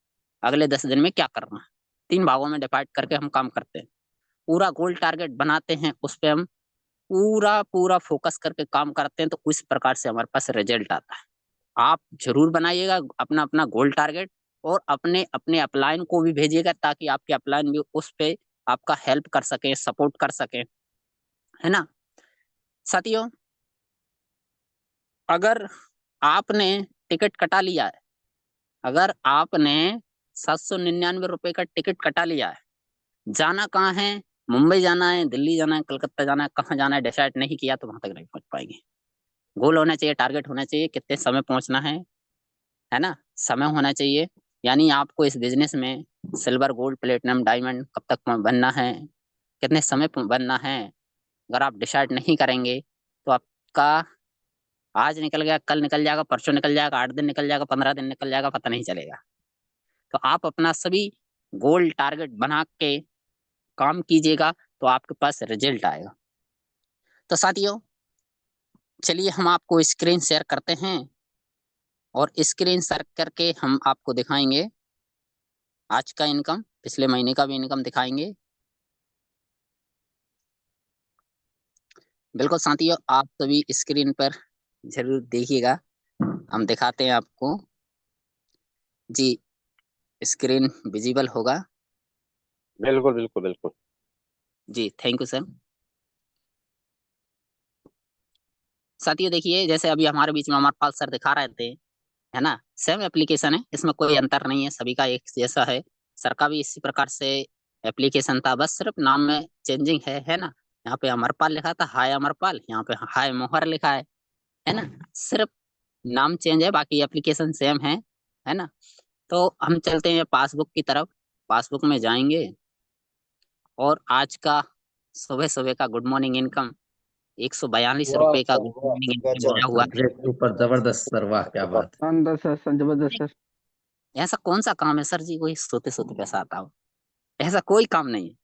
अगले 10 दिन में क्या करना है। 3 भागों में डिवाइड करके हम काम करते हैं। पूरा गोल टारगेट बनाते हैं, उस पर हम पूरा पूरा फोकस करके काम करते हैं, तो इस प्रकार से हमारे पास रिजल्ट आता है। आप जरूर बनाइएगा अपना अपना गोल टारगेट और अपने अपने अपलाइन को भी भेजिएगा, ताकि आपके अपलाइन भी उस पे आपका हेल्प कर सके, सपोर्ट कर सके, है ना। साथियों, अगर आपने टिकट कटा लिया है, अगर आपने 799 रुपए का टिकट कटा लिया है, जाना कहाँ है, मुंबई जाना है, दिल्ली जाना है, कलकत्ता जाना है, कहाँ जाना है डिसाइड नहीं किया तो वहां तक नहीं पहुंच पाएंगे। गोल होना चाहिए, टारगेट होना चाहिए, कितने समय पहुंचना है ना, समय होना चाहिए। यानी आपको इस बिजनेस में सिल्वर, गोल्ड, प्लेटिनम, डायमंड कब तक बनना है, कितने समय बनना है। अगर आप डिसाइड नहीं करेंगे तो आपका आज निकल गया, कल निकल जाएगा, परसों निकल जाएगा, 8 दिन निकल जाएगा, 15 दिन निकल जाएगा, पता नहीं चलेगा। तो आप अपना सभी गोल टारगेट बना के काम कीजिएगा, तो आपके पास रिजल्ट आएगा। तो साथियों, चलिए हम आपको स्क्रीन शेयर करते हैं और स्क्रीन शेयर करके हम आपको दिखाएंगे आज का इनकम, पिछले महीने का भी इनकम दिखाएंगे। बिल्कुल साथियों, आप सभी स्क्रीन पर जरूर देखिएगा, हम दिखाते हैं आपको। जी, स्क्रीन विजिबल होगा। बिल्कुल बिल्कुल बिल्कुल। जी, थैंक यू सर। साथियों देखिए, जैसे अभी हमारे बीच में हमारे पास सर दिखा रहे थे, है ना, सेम एप्लीकेशन है, इसमें कोई अंतर नहीं है, सभी का एक जैसा है। सर का भी इसी प्रकार से एप्लीकेशन था, बस सिर्फ नाम में चेंजिंग है ना। यहाँ पे अमरपाल लिखा था, हाय अमरपाल, यहाँ पे हाय मोहर लिखा है ना। सिर्फ नाम चेंज है, बाकी एप्लीकेशन सेम है ना। तो हम चलते हैं पासबुक की तरफ। पासबुक में जाएंगे और आज का सुबह सुबह का गुड मॉर्निंग इनकम 142 रुपए का गुड मॉर्निंग इनकम गजब आया हुआ सर, है। ग्रेट, सुपर, जबरदस्त सर, वाह क्या बात है। शानदार सर, जबरदस्त सर। ऐसा कौन सा काम है सर जी, कोई सोते सोते पैसा आता हो? ऐसा कोई काम नहीं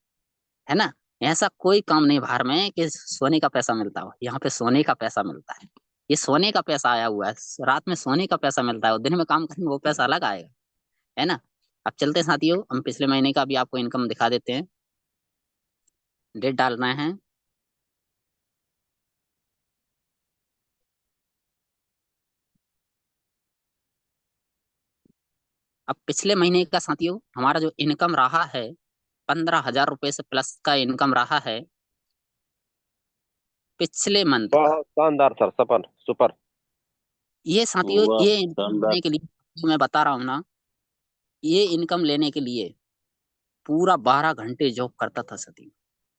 है ना। ऐसा कोई काम नहीं बाहर में कि सोने का पैसा मिलता हो। यहाँ पे सोने का पैसा मिलता है। ये सोने का पैसा आया हुआ है, रात में सोने का पैसा मिलता है और दिन में काम करेंगे वो पैसा अलग आएगा, है ना। अब चलते हैं साथियों, हम पिछले महीने का भी आपको इनकम दिखा देते हैं। डेट डालना है। अब पिछले महीने का साथियों हमारा जो इनकम रहा है, 15,000 रुपए से प्लस का इनकम रहा है पिछले मंथ का। बहुत शानदार सर, सफल, सुपर। ये साथियों, वाह, ये इनकम शानदार। लेने के लिए मैं बता रहा हूँ ना, ये इनकम लेने के लिए पूरा 12 घंटे जॉब करता था साथियों।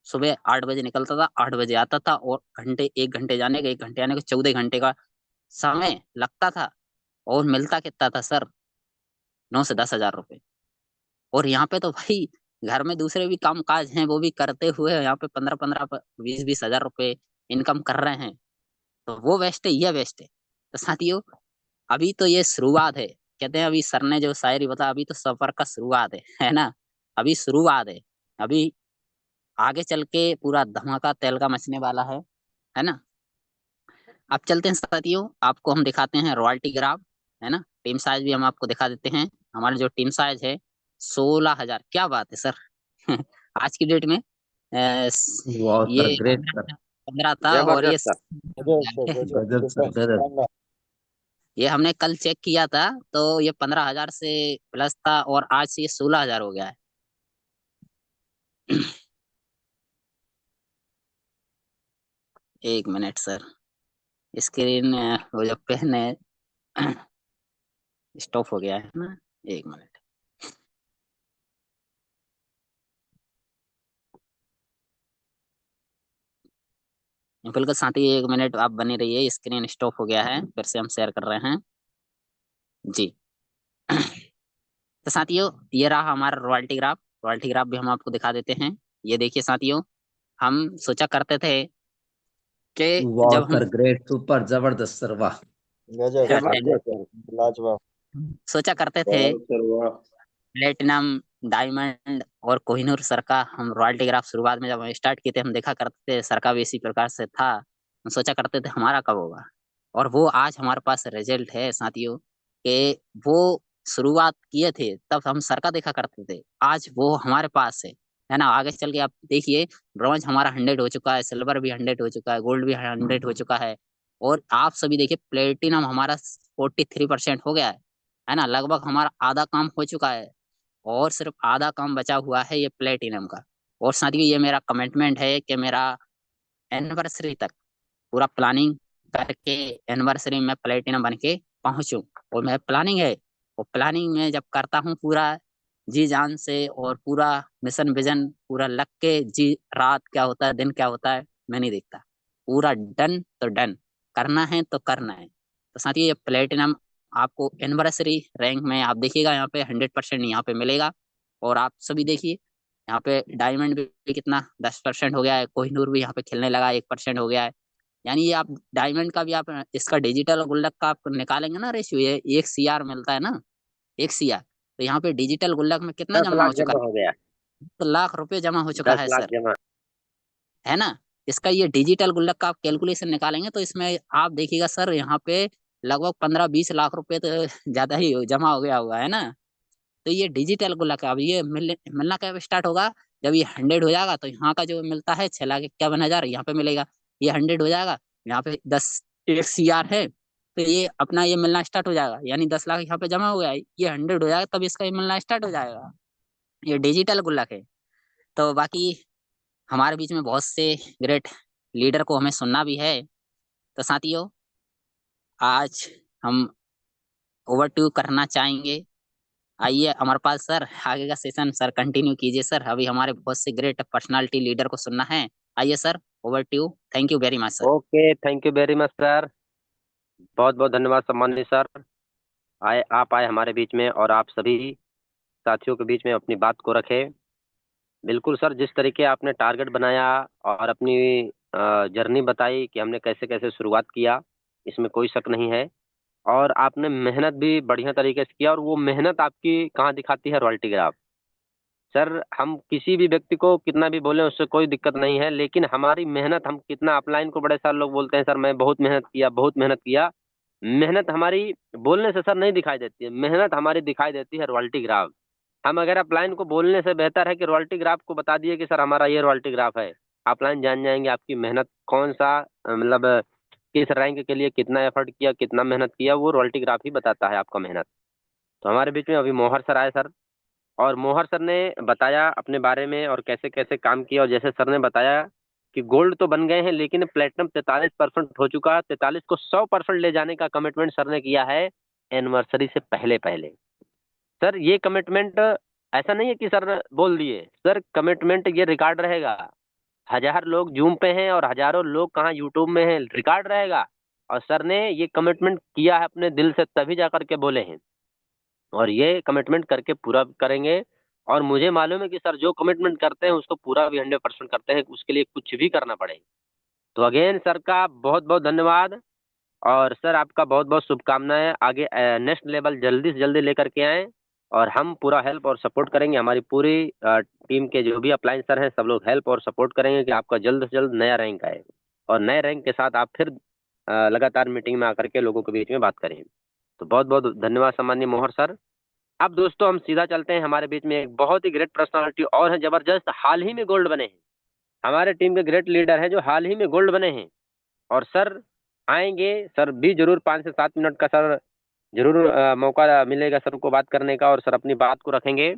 सुबह 8 बजे निकलता था, 8 बजे आता था, और घंटे, 1 घंटे जाने का, 1 घंटे आने का, 14 घंटे का समय लगता था। और मिलता कितना था सर? 9 से 10 हजार रुपए। और यहाँ पे तो भाई घर में दूसरे भी काम काज हैं, वो भी करते हुए यहाँ पे 15-15, 20-20 हजार रुपए इनकम कर रहे हैं। तो वो बेस्ट है, ये बेस्ट है। तो साथियों, अभी तो ये शुरुआत है। कहते हैं अभी सर ने जो शायरी बताया, अभी तो सफर का शुरुआत है ना। अभी शुरुआत है। अभी आगे चल के पूरा धमाका तेल का मचने वाला है ना। अब चलते हैं साथियों, आपको हम दिखाते हैं रॉयल्टी ग्राफ, है ना। टीम साइज भी हम आपको दिखा देते हैं। हमारा जो टीम साइज है 16,000। क्या बात है सर। आज की डेट में वाह सर, ये ग्रेट सर, 15 था और ये जबरदस्त सर। गजब सर, गजब। ये हमने कल चेक किया था, तो ये 15,000 से प्लस था और आज ये 16,000 हो गया है। एक मिनट सर, स्क्रीन वो जो पेन है स्टॉप हो गया है ना, 1 मिनट। बिल्कुल साथी 1 मिनट आप बने रहिए, स्क्रीन स्टॉप हो गया है, फिर से हम शेयर कर रहे हैं जी। तो साथियों ये रहा हमारा रॉयल्टी ग्राफ। रॉयल्टी ग्राफ भी हम आपको दिखा देते हैं। ये देखिए साथियों, हम सोचा करते थे कि वाह जब हम सर, ग्रेट, सुपर, जबरदस्त सर, वाह। क्या बात है सर, लाजवाब। सोचा करते थे वाह सर वाह। प्लेटिनम, डायमंड और कोहिनूर सर का हम रॉयल्टी ग्राफ शुरुआत में जब हम स्टार्ट किए थे, हम देखा करते थे सर का भी इसी प्रकार से था। हम सोचा करते थे हमारा कब होगा, और वो आज हमारे पास रिजल्ट है साथियों कि वो शुरुआत किए थे तब हम सर का देखा करते थे, आज वो हमारे पास है ना। आगे चल के आप देखिए, ब्रॉन्ज हमारा 100 हो चुका है, सिल्वर भी 100 हो चुका है, गोल्ड भी 100 हो चुका है, और आप सभी देखिए प्लेटिनम हमारा 43% हो गया है ना। लगभग हमारा आधा काम हो चुका है, और सिर्फ आधा काम बचा हुआ है ये प्लेटिनम का। और साथियों ये मेरा कमिटमेंट है कि मेरा एनिवर्सरी तक पूरा प्लानिंग करके एनिवर्सरी में प्लेटिनम बन के पहुंचूं। और मैं प्लानिंग है, और प्लानिंग में जब करता हूँ पूरा जी जान से, और पूरा मिशन विजन पूरा लग के, जी रात क्या होता है दिन क्या होता है मैं नहीं देखता, पूरा डन तो डन, करना है तो करना है। तो साथियों ये प्लेटिनम आपको एनिवर्सरी रैंक में आप देखिएगा यहाँ पे 100% यहाँ पे मिलेगा। और आप सभी देखिए यहाँ पे डायमंड भी कितना 10% हो गया है, कोहिनूर भी यहाँ पे खेलने लगा 1% हो गया है। यानी ये आप डायमंड का भी आप इसका डिजिटल गुल्लक का आप निकालेंगे ना रेशियो, ये 1 CR मिलता है ना, 1 CR। तो यहाँ पे डिजिटल गुल्लक में कितना 10 जमा लाख हो चुका जमा है, हो गया, 1 लाख रुपए जमा हो चुका 10 है लाख सर, जमा। है ना। इसका ये डिजिटल गुल्लक का आप कैलकुलेशन निकालेंगे तो इसमें आप देखिएगा सर यहाँ पे लगभग 15-20 लाख रुपए तो ज्यादा ही जमा हो गया हुआ है ना। तो ये डिजिटल गुल्लक है। अब ये मिलना कब स्टार्ट होगा, जब ये 100 हो जाएगा, तो यहाँ का जो मिलता है 6,51,000 यहाँ पे मिलेगा। ये 100 हो जाएगा, यहाँ पे 1 CR है, तो ये अपना ये मिलना स्टार्ट हो जाएगा, यानी 10 लाख यहाँ पे जमा हो गया, ये 100 हो जाएगा तब इसका ये मिलना स्टार्ट हो जाएगा। ये डिजिटल गुल्लक है। तो बाकी हमारे बीच में बहुत से ग्रेट लीडर को हमें सुनना भी है। तो साथियों आज हम ओवर टू करना चाहेंगे। आइए हमारे पास सर, आगे का सेशन सर कंटिन्यू कीजिए सर, अभी हमारे बहुत से ग्रेट पर्सनालिटी लीडर को सुनना है। आइए sir, over to you, thank you very much sir. Okay, thank you very much sir, बहुत बहुत धन्यवाद सम्मानित सर। आप आए हमारे बीच में और आप सभी साथियों के बीच में अपनी बात को रखे। बिल्कुल सर, जिस तरीके आपने टारगेट बनाया और अपनी जर्नी बताई कि हमने कैसे कैसे शुरुआत किया, इसमें कोई शक नहीं है। और आपने मेहनत भी बढ़िया तरीके से किया, और वो मेहनत आपकी कहाँ दिखाती है, रॉयल्टी ग्राफ। सर हम किसी भी व्यक्ति को कितना भी बोलें उससे कोई दिक्कत नहीं है, लेकिन हमारी मेहनत, हम कितना अपलाइन को बड़े सारे लोग बोलते हैं सर मैं बहुत मेहनत किया, बहुत मेहनत किया। मेहनत हमारी बोलने से सर नहीं दिखाई देती है, मेहनत हमारी दिखाई देती है रॉयल्टी ग्राफ। हम अगर अपलाइन को बोलने से बेहतर है कि रॉयल्टी ग्राफ को बता दिए कि सर हमारा ये रॉयल्टी ग्राफ है, अपलाइन जान जाएंगे आपकी मेहनत कौन सा मतलब किस रैंक के लिए कितना एफर्ट किया, कितना मेहनत किया, वो रॉयल्टी ग्राफ ही बताता है आपका मेहनत। तो हमारे बीच में अभी मोहर सर आए सर, और मोहर सर ने बताया अपने बारे में और कैसे कैसे काम किया। और जैसे सर ने बताया कि गोल्ड तो बन गए हैं, लेकिन प्लेटिनम 43% हो चुका है, 43 को 100% ले जाने का कमिटमेंट सर ने किया है एनिवर्सरी से पहले पहले। सर ये कमिटमेंट ऐसा नहीं है कि सर ने बोल दिए, सर कमिटमेंट ये रिकॉर्ड रहेगा। 1000 लोग जूम पे हैं और हजारों लोग कहाँ यूट्यूब में हैं, रिकॉर्ड रहेगा। और सर ने ये कमिटमेंट किया है अपने दिल से, तभी जा करके बोले हैं, और ये कमिटमेंट करके पूरा करेंगे। और मुझे मालूम है कि सर जो कमिटमेंट करते हैं उसको पूरा भी 100% करते हैं, उसके लिए कुछ भी करना पड़े। तो अगेन सर का बहुत बहुत धन्यवाद, और सर आपका बहुत बहुत शुभकामनाएं, आगे नेक्स्ट लेवल जल्दी से जल्दी लेकर के आएँ, और हम पूरा हेल्प और सपोर्ट करेंगे। हमारी पूरी टीम के जो भी अपलाइन सर हैं सब लोग हेल्प और सपोर्ट करेंगे कि आपका जल्द से जल्द नया रैंक आए, और नए रैंक के साथ आप फिर लगातार मीटिंग में आकर के लोगों के बीच में बात करें। तो बहुत बहुत धन्यवाद सम्माननीय मोहर सर। अब दोस्तों हम सीधा चलते हैं, हमारे बीच में एक बहुत ही ग्रेट पर्सनालिटी और है, जबरदस्त, हाल ही में गोल्ड बने हैं, हमारे टीम के ग्रेट लीडर हैं जो हाल ही में गोल्ड बने हैं। और सर आएंगे, सर भी जरूर 5 से 7 मिनट का सर जरूर मौका मिलेगा सर को बात करने का, और सर अपनी बात को रखेंगे।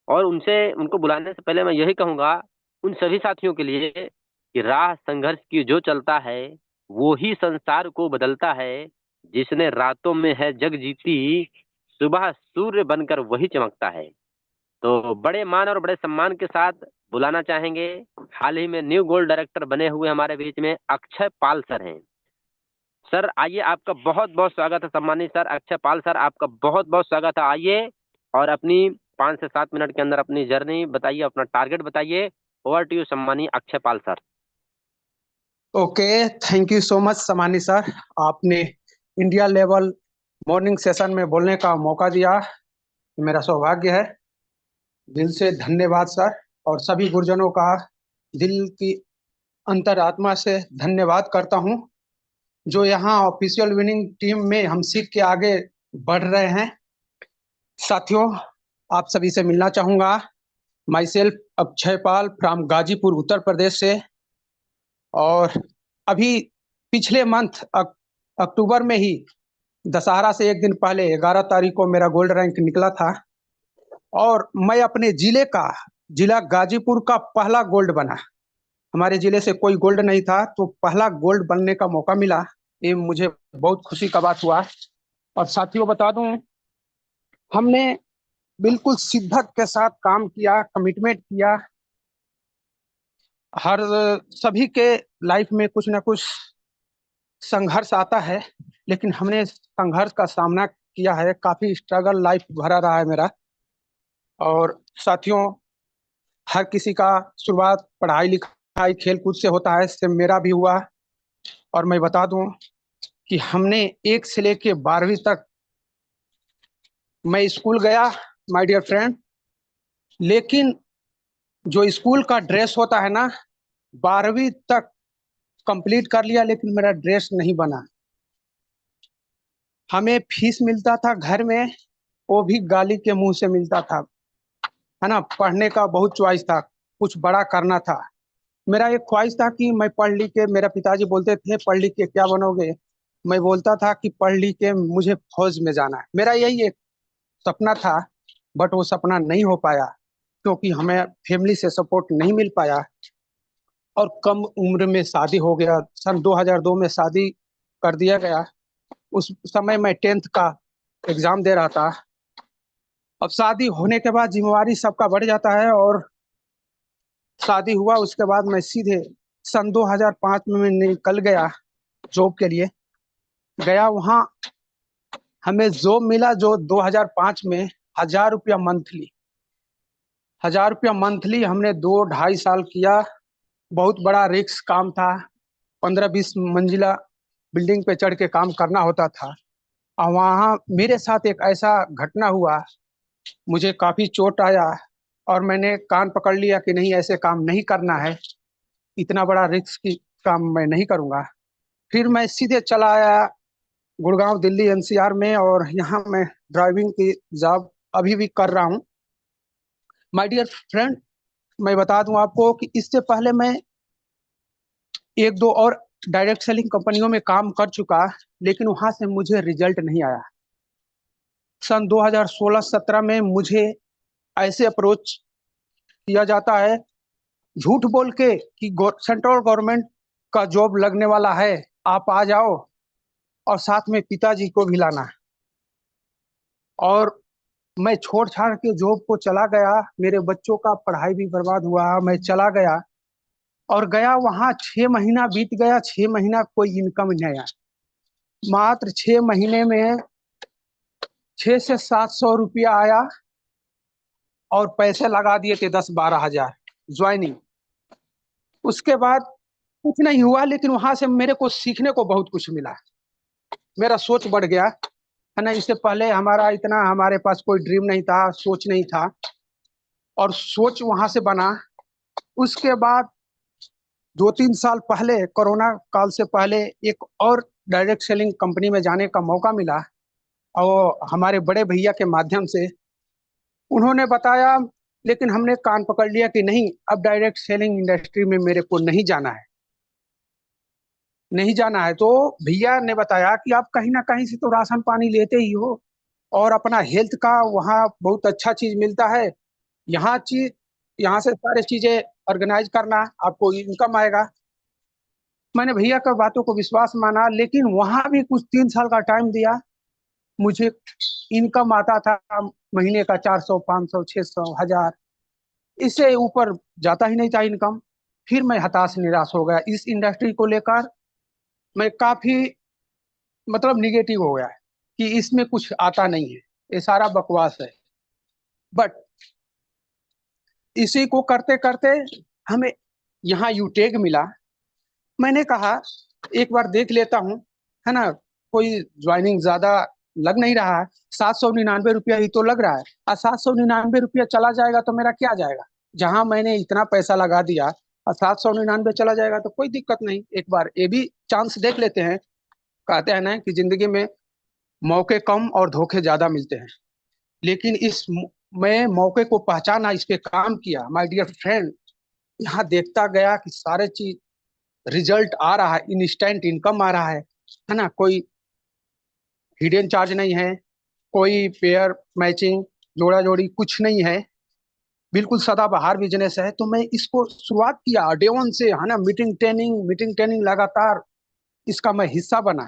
और उनको बुलाने से पहले मैं यही कहूँगा उन सभी साथियों के लिए कि राह संघर्ष की जो चलता है वो ही संसार को बदलता है, जिसने रातों में है जग जीती, सुबह सूर्य बनकर वही चमकता है। तो बड़े मान और बड़े सम्मान के साथ बुलाना चाहेंगे, हाल ही में न्यू गोल्ड डायरेक्टर बने हुए हमारे बीच में अक्षय पाल सर हैं। सर आइए, आपका बहुत बहुत स्वागत है सम्मानित सर। अक्षय पाल सर, आपका बहुत बहुत स्वागत है। आइए और अपनी 5 से 7 मिनट के अंदर अपनी जर्नी बताइए, अपना टारगेट बताइए। ओवर टू यू सम्मानीय Akshay Pal sir. Okay, thank you so much समानी सर। आपने इंडिया लेवल मॉर्निंग सेशन में बोलने का मौका दिया, मेरा सौभाग्य है। दिल से धन्यवाद सर, और सभी गुरुजनों का दिल की अंतरात्मा से धन्यवाद करता हूं, जो यहाँ ऑफिशियल विनिंग टीम में हम सीख के आगे बढ़ रहे हैं। साथियों, आप सभी से मिलना चाहूंगा। Myself Akshay Pal from Ghazipur Uttar Pradesh से। और अभी पिछले मंथ अक्टूबर में ही दशहरा से एक दिन पहले 11 तारीख को मेरा गोल्ड रैंक निकला था, और मैं अपने जिला गाजीपुर का पहला गोल्ड बना। हमारे जिले से कोई गोल्ड नहीं था, तो पहला गोल्ड बनने का मौका मिला। ये मुझे बहुत खुशी का बात हुआ। और साथियों बता दूं, हमने बिल्कुल शिद्दत के साथ काम किया, कमिटमेंट किया। हर सभी के लाइफ में कुछ ना कुछ संघर्ष आता है, लेकिन हमने संघर्ष का सामना किया है। काफी स्ट्रगल लाइफ भरा रहा है मेरा। और साथियों, हर किसी का शुरुआत पढ़ाई लिखाई खेल कूद से होता है, इससे मेरा भी हुआ। और मैं बता दूं कि हमने 1 से लेके 12वीं तक मैं स्कूल गया माय डियर फ्रेंड, लेकिन जो स्कूल का ड्रेस होता है ना, 12वीं तक कंप्लीट कर लिया, लेकिन मेरा ड्रेस नहीं बना। हमें फीस मिलता था घर में, वो भी गाली के मुंह से मिलता था, है ना। पढ़ने का बहुत च्वाइस था, कुछ बड़ा करना था। मेरा एक ख्वाहिश था कि मैं पढ़ लिख के, मेरा पिताजी बोलते थे पढ़ लिख के क्या बनोगे, मैं बोलता था कि पढ़ लिख के मुझे फौज में जाना है। मेरा यही एक सपना था, बट वो सपना नहीं हो पाया, क्योंकि हमें फैमिली से सपोर्ट नहीं मिल पाया। और कम उम्र में शादी हो गया, सन 2002 में शादी कर दिया गया। उस समय मैं 10th का एग्जाम दे रहा था। अब शादी होने के बाद जिम्मेवारी सबका बढ़ जाता है, और शादी हुआ। उसके बाद मैं सीधे सन 2005 में मैं निकल गया जॉब के लिए। गया वहाँ, हमें जॉब मिला जो 2005 में 1000 रुपया मंथली। 1000 रुपया मंथली हमने 2-2.5 साल किया। बहुत बड़ा रिस्क काम था, 15-20 मंजिला बिल्डिंग पे चढ़ के काम करना होता था। और वहाँ मेरे साथ एक ऐसा घटना हुआ, मुझे काफी चोट आया, और मैंने कान पकड़ लिया कि नहीं, ऐसे काम नहीं करना है, इतना बड़ा रिस्क की काम मैं नहीं करूँगा। फिर मैं सीधे चला आया गुड़गांव, दिल्ली एनसीआर में, और यहाँ मैं ड्राइविंग की जॉब अभी भी कर रहा हूँ। माय डियर फ्रेंड, मैं बता दूं आपको कि इससे पहले मैं 1-2 और डायरेक्ट सेलिंग कंपनियों में काम कर चुका, लेकिन वहां से मुझे रिजल्ट नहीं आया। सन 2016-17 में मुझे ऐसे अप्रोच किया जाता है, झूठ बोल के, कि सेंट्रल गवर्नमेंट का जॉब लगने वाला है, आप आ जाओ, और साथ में पिताजी को भी लाना। और मैं छोड़ छाड़ के जॉब को चला गया। मेरे बच्चों का पढ़ाई भी बर्बाद हुआ। मैं चला गया और गया वहां, 6 महीना बीत गया, 6 महीना कोई इनकम नहीं आया। मात्र 6 महीने में 6 से 700 रुपया आया, और पैसे लगा दिए थे 10-12 हजार ज्वाइनिंग। उसके बाद कुछ नहीं हुआ, लेकिन वहां से मेरे को सीखने को बहुत कुछ मिला। मेरा सोच बढ़ गया, है ना। इससे पहले हमारे पास कोई ड्रीम नहीं था, सोच नहीं था, और सोच वहां से बना। उसके बाद 2-3 साल पहले, कोरोना काल से पहले, एक और डायरेक्ट सेलिंग कंपनी में जाने का मौका मिला, और हमारे बड़े भैया के माध्यम से उन्होंने बताया, लेकिन हमने कान पकड़ लिया कि नहीं, अब डायरेक्ट सेलिंग इंडस्ट्री में मेरे को नहीं जाना है, नहीं जाना है। तो भैया ने बताया कि आप कहीं ना कहीं से तो राशन पानी लेते ही हो, और अपना हेल्थ का वहाँ बहुत अच्छा चीज मिलता है, यहाँ से सारे चीजें ऑर्गेनाइज करना, आपको इनकम आएगा। मैंने भैया का बातों को विश्वास माना, लेकिन वहां भी कुछ 3 साल का टाइम दिया। मुझे इनकम आता था महीने का 400, 500, 600, 1000, इससे ऊपर जाता ही नहीं था इनकम। फिर मैं हताश निराश हो गया इस इंडस्ट्री को लेकर। मैं काफी मतलब निगेटिव हो गया कि इसमें कुछ आता नहीं है, ये सारा बकवास है। बट इसी को करते करते हमें यहाँ यूटेक मिला। मैंने कहा एक बार देख लेता हूँ, है ना, कोई ज्वाइनिंग ज्यादा लग नहीं रहा है। 799 रुपया ही तो लग रहा है, और 799 रुपया चला जाएगा तो मेरा क्या जाएगा? जहां मैंने इतना पैसा लगा दिया और 799 चला जाएगा तो कोई दिक्कत नहीं, एक बार ये भी चांस देख लेते हैं। कहते हैं ना कि जिंदगी में मौके कम और धोखे ज्यादा मिलते हैं, लेकिन मैं मौके को पहचाना, इस पे काम किया माय डियर फ्रेंड। यहाँ देखता गया कि सारे चीज रिजल्ट आ रहा है, इंस्टेंट इनकम आ रहा है ना। कोई हिडन चार्ज नहीं है, कोई पेयर मैचिंग जोड़ा जोड़ी कुछ नहीं है, बिल्कुल सदाबहार बिजनेस है। तो मैं इसको शुरुआत किया डे वन से, है ना, मीटिंग ट्रेनिंग लगातार इसका मैं हिस्सा बना।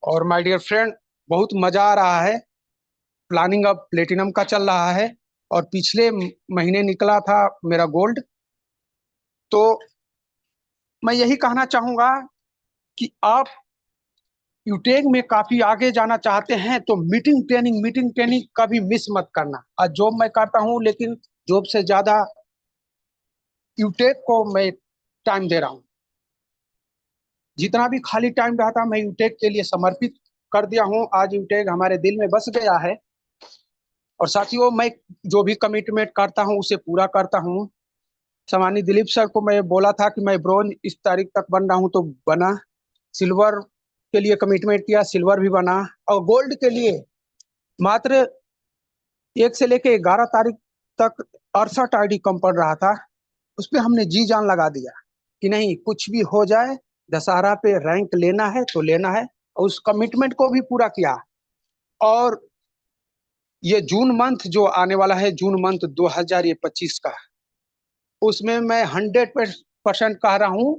और माय डियर फ्रेंड बहुत मजा आ रहा है। प्लानिंग अब प्लेटिनम का चल रहा है, और पिछले महीने निकला था मेरा गोल्ड। तो मैं यही कहना चाहूंगा कि आप यूटेक में काफी आगे जाना चाहते हैं तो मीटिंग ट्रेनिंग कभी मिस मत करना। आज जॉब मैं करता हूं, लेकिन जॉब से ज्यादा यूटेक को मैं टाइम दे रहा हूं। जितना भी खाली टाइम रहता मैं यूटेक के लिए समर्पित कर दिया हूं। आज यूटेक हमारे दिल में बस गया है। और साथियों, मैं जो भी कमिटमेंट करता हूं उसे पूरा करता हूं। सामान्य दिलीप सर को मैं बोला था कि मैं ब्रोंज इस तारीख तक बन रहा हूं, तो बना। सिल्वर के लिए कमिटमेंट किया, सिल्वर भी बना। और गोल्ड के लिए मात्र 1 से लेके 11 तारीख तक 68 आईडी कम पड़ रहा था। उस पर हमने जी जान लगा दिया कि नहीं, कुछ भी हो जाए, दशहरा पे रैंक लेना है तो लेना है। और उस कमिटमेंट को भी पूरा किया। और ये जून मंथ जो आने वाला है, जून मंथ 2025 का, उसमें मैं 100% कह रहा हूँ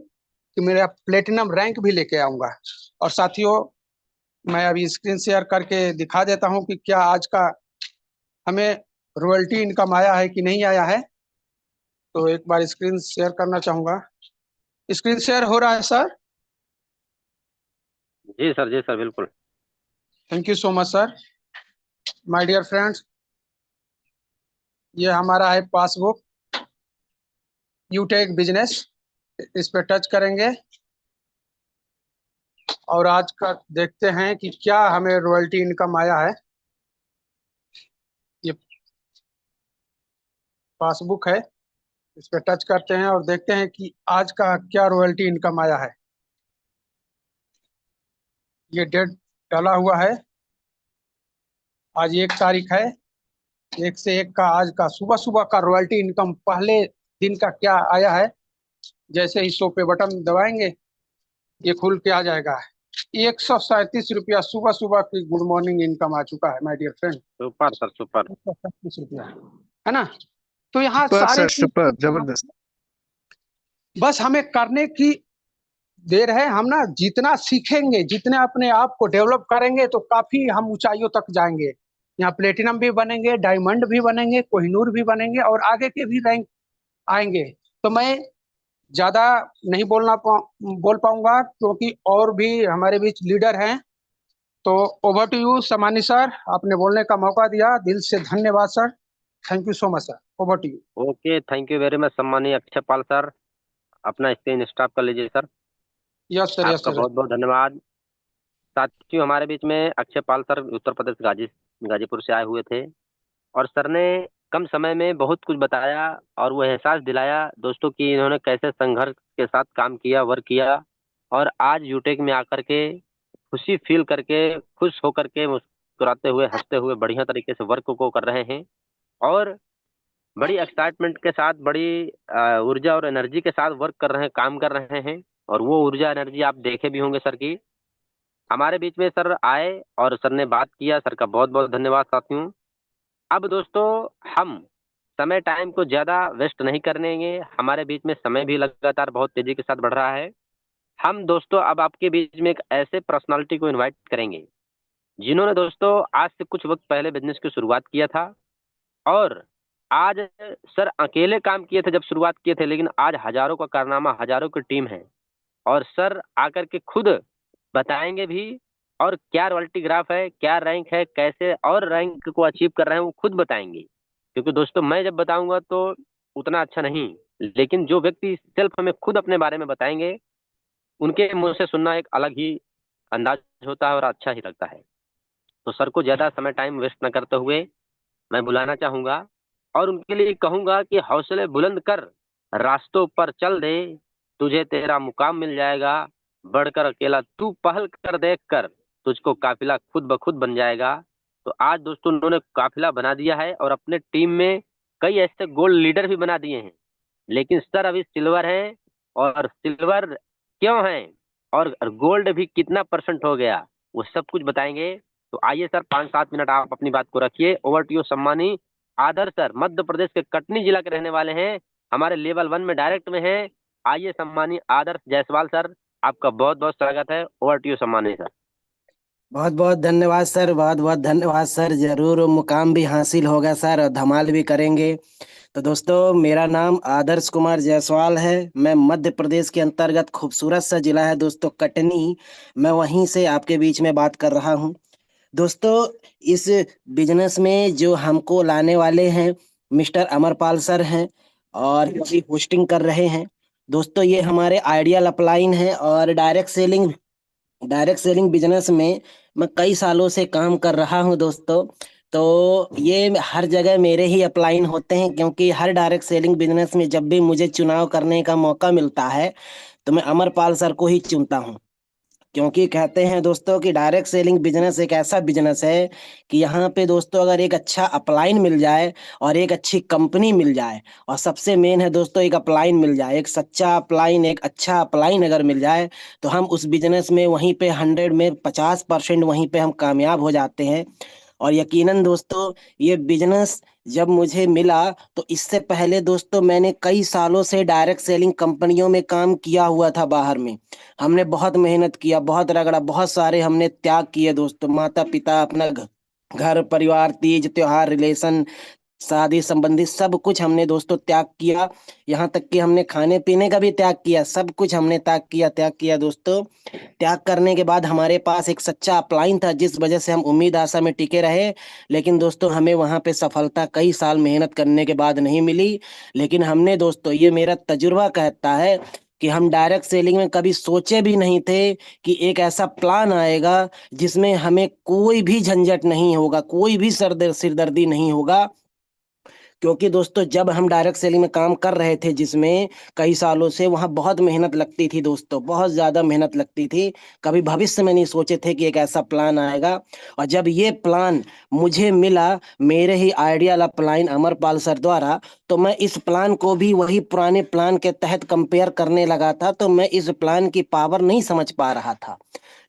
कि मेरा प्लेटिनम रैंक भी लेके आऊंगा। और साथियों, मैं अभी स्क्रीन शेयर करके दिखा देता हूँ कि क्या आज का हमें रॉयल्टी इनकम आया है कि नहीं आया है। तो एक बार स्क्रीन शेयर करना चाहूंगा। स्क्रीन शेयर हो रहा है सर? जी सर बिल्कुल। Thank you so much sir. My dear friends, ये हमारा है पासबुक यूटेक बिजनेस। इस पे टच करेंगे और आज का देखते हैं कि क्या हमें रॉयल्टी इनकम आया है। ये पासबुक है, इस पे टच करते हैं और देखते हैं कि आज का क्या रॉयल्टी इनकम आया है। ये डेट डाला हुआ है, आज 1 तारीख है। 1 से 1 का आज का सुबह सुबह का रॉयल्टी इनकम पहले दिन का क्या आया है। जैसे ही शो पे बटन दबाएंगे ये खुल के आ जाएगा। 137 रुपया सुबह सुबह की गुड मॉर्निंग इनकम आ चुका है my dear friend. Super sir super. 137 रुपया, है ना। तो यहाँ सुपर सारे सर, सुपर, जबरदस्त। बस हमें करने की देर है। हम ना जितना सीखेंगे, जितने अपने आप को डेवलप करेंगे, तो काफी हम ऊंचाइयों तक जाएंगे। यहाँ प्लेटिनम भी बनेंगे, डायमंड भी बनेंगे, कोहिनूर भी बनेंगे, और आगे के भी रैंक आएंगे। तो मैं ज्यादा नहीं बोल पाऊंगा, क्योंकि और भी हमारे बीच लीडर हैं। तो ओवर टू यू सामान्य सर, आपने बोलने का मौका दिया, दिल से धन्यवाद sir. Thank you so much sir. Over to you. Okay, thank you very much सम्मानीय अक्षय पाल सर। अपना स्क्रीन स्टॉप कर लीजिए सर। यस सर, यस आपका सर। बहुत बहुत धन्यवाद। साथियों, हमारे बीच में अक्षय पाल सर उत्तर प्रदेश गाजीपुर से आए हुए थे, और सर ने कम समय में बहुत कुछ बताया और वो एहसास दिलाया दोस्तों कि इन्होंने कैसे संघर्ष के साथ काम किया, वर्क किया, और आज यूटेक में आकर के खुशी फील करके, खुश होकर के, मुस्कुराते हुए, हंसते हुए बढ़िया तरीके से वर्क को कर रहे हैं, और बड़ी एक्साइटमेंट के साथ, बड़ी ऊर्जा और एनर्जी के साथ वर्क कर रहे हैं, काम कर रहे हैं। और वो ऊर्जा एनर्जी आप देखे भी होंगे सर की। हमारे बीच में सर आए और सर ने बात किया, सर का बहुत बहुत धन्यवाद साथियों। अब दोस्तों, हम समय टाइम को ज़्यादा वेस्ट नहीं करनेंगे। हमारे बीच में समय भी लगातार बहुत तेजी के साथ बढ़ रहा है। हम दोस्तों अब आपके बीच में एक ऐसे पर्सनालिटी को इनवाइट करेंगे जिन्होंने दोस्तों आज से कुछ वक्त पहले बिजनेस की शुरुआत किया था, और आज सर अकेले काम किए थे जब शुरुआत किए थे, लेकिन आज हजारों का कारनामा, हजारों की टीम है। और सर आकर के खुद बताएंगे भी, और क्या रॉयल्टी ग्राफ है, क्या रैंक है, कैसे और रैंक को अचीव कर रहे हैं, वो खुद बताएंगे। क्योंकि दोस्तों मैं जब बताऊंगा तो उतना अच्छा नहीं, लेकिन जो व्यक्ति सेल्फ हमें खुद अपने बारे में बताएंगे उनके मुंह से सुनना एक अलग ही अंदाज होता है और अच्छा ही लगता है। तो सर को ज्यादा समय टाइम वेस्ट न करते हुए मैं बुलाना चाहूंगा और उनके लिए कहूंगा कि हौसले बुलंद कर, रास्तों पर चल दे, तुझे तेरा मुकाम मिल जाएगा, बढ़कर अकेला तू पहल कर, देख कर तुझको काफिला खुद ब खुद बन जाएगा। तो आज दोस्तों उन्होंने काफिला बना दिया है और अपने टीम में कई ऐसे गोल्ड लीडर भी बना दिए हैं, लेकिन सर अभी सिल्वर है, और सिल्वर क्यों है और गोल्ड भी कितना परसेंट हो गया वो सब कुछ बताएंगे। तो आइए सर 5-7 मिनट आप अपनी बात को रखिए। ओवर टू यू सम्मानी आदर्श सर, मध्य प्रदेश के कटनी जिला के रहने वाले हैं, हमारे लेवल 1 में डायरेक्ट में हैं। आइए सम्मानी आदर्श जायसवाल सर, आपका बहुत बहुत स्वागत है। ओवर टू यू सम्मानी सर। बहुत बहुत धन्यवाद सर, बहुत बहुत धन्यवाद सर। जरूर मुकाम भी हासिल होगा सर और धमाल भी करेंगे। तो दोस्तों मेरा नाम आदर्श कुमार जायसवाल है। मैं मध्य प्रदेश के अंतर्गत खूबसूरत सा जिला है दोस्तों कटनी, मैं वहीं से आपके बीच में बात कर रहा हूँ। दोस्तों इस बिजनेस में जो हमको लाने वाले हैं मिस्टर अमरपाल सर हैं और ये होस्टिंग कर रहे हैं। दोस्तों ये हमारे आइडियल अपलाइन है और डायरेक्ट सेलिंग बिजनेस में मैं कई सालों से काम कर रहा हूं दोस्तों। तो ये हर जगह मेरे ही अपलाइन होते हैं, क्योंकि हर डायरेक्ट सेलिंग बिजनेस में जब भी मुझे चुनाव करने का मौका मिलता है तो मैं अमरपाल सर को ही चुनता हूं। क्योंकि कहते हैं दोस्तों कि डायरेक्ट सेलिंग बिजनेस एक ऐसा बिजनेस है कि यहाँ पे दोस्तों अगर एक अच्छा अपलाइन मिल जाए और एक अच्छी कंपनी मिल जाए, और सबसे मेन है दोस्तों एक अपलाइन मिल जाए, एक सच्चा अपलाइन, एक अच्छा अपलाइन अगर मिल जाए, तो हम उस बिजनेस में वहीं पे 100 में 50% वहीं पे हम कामयाब हो जाते हैं। और यकीनन दोस्तों ये बिजनेस जब मुझे मिला तो इससे पहले दोस्तों मैंने कई सालों से डायरेक्ट सेलिंग कंपनियों में काम किया हुआ था बाहर में। हमने बहुत मेहनत किया, बहुत रगड़ा, बहुत सारे हमने त्याग किए दोस्तों। माता पिता, अपना घर परिवार, तीज त्योहार, रिलेशन, शादी संबंधी सब कुछ हमने दोस्तों त्याग किया। यहाँ तक कि हमने खाने पीने का भी त्याग किया, सब कुछ हमने त्याग किया दोस्तों। त्याग करने के बाद हमारे पास एक सच्चा अपलाइन था जिस वजह से हम उम्मीद आशा में टिके रहे। लेकिन दोस्तों हमें वहां पे सफलता कई साल मेहनत करने के बाद नहीं मिली। लेकिन हमने दोस्तों, ये मेरा तजुर्बा कहता है कि हम डायरेक्ट सेलिंग में कभी सोचे भी नहीं थे कि एक ऐसा प्लान आएगा जिसमें हमें कोई भी झंझट नहीं होगा, कोई भी सिरदर्दी नहीं होगा। क्योंकि दोस्तों जब हम डायरेक्ट सेलिंग में काम कर रहे थे जिसमें कई सालों से, वहाँ बहुत मेहनत लगती थी दोस्तों, बहुत ज़्यादा मेहनत लगती थी। कभी भविष्य में नहीं सोचे थे कि एक ऐसा प्लान आएगा। और जब ये प्लान मुझे मिला मेरे ही आइडियल अपलाइन अमरपाल सर द्वारा, तो मैं इस प्लान को भी वही पुराने प्लान के तहत कंपेयर करने लगा था। तो मैं इस प्लान की पावर नहीं समझ पा रहा था।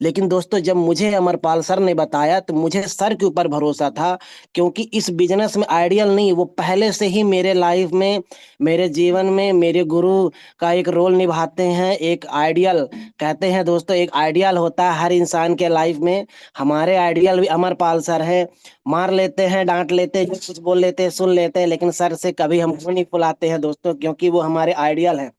लेकिन दोस्तों जब मुझे अमरपाल सर ने बताया तो मुझे सर के ऊपर भरोसा था, क्योंकि इस बिजनेस में आइडियल नहीं, वो पहले से ही मेरे लाइफ में, मेरे जीवन में मेरे गुरु का एक रोल निभाते हैं। एक आइडियल कहते हैं दोस्तों, एक आइडियल होता है हर इंसान के लाइफ में। हमारे आइडियल भी अमरपाल सर हैं। मार लेते हैं, डांट लेते हैं, जो कुछ बोल लेते हैं सुन लेते हैं, लेकिन सर से कभी हम नहीं फुलाते हैं दोस्तों, क्योंकि वो हमारे आइडियल हैं।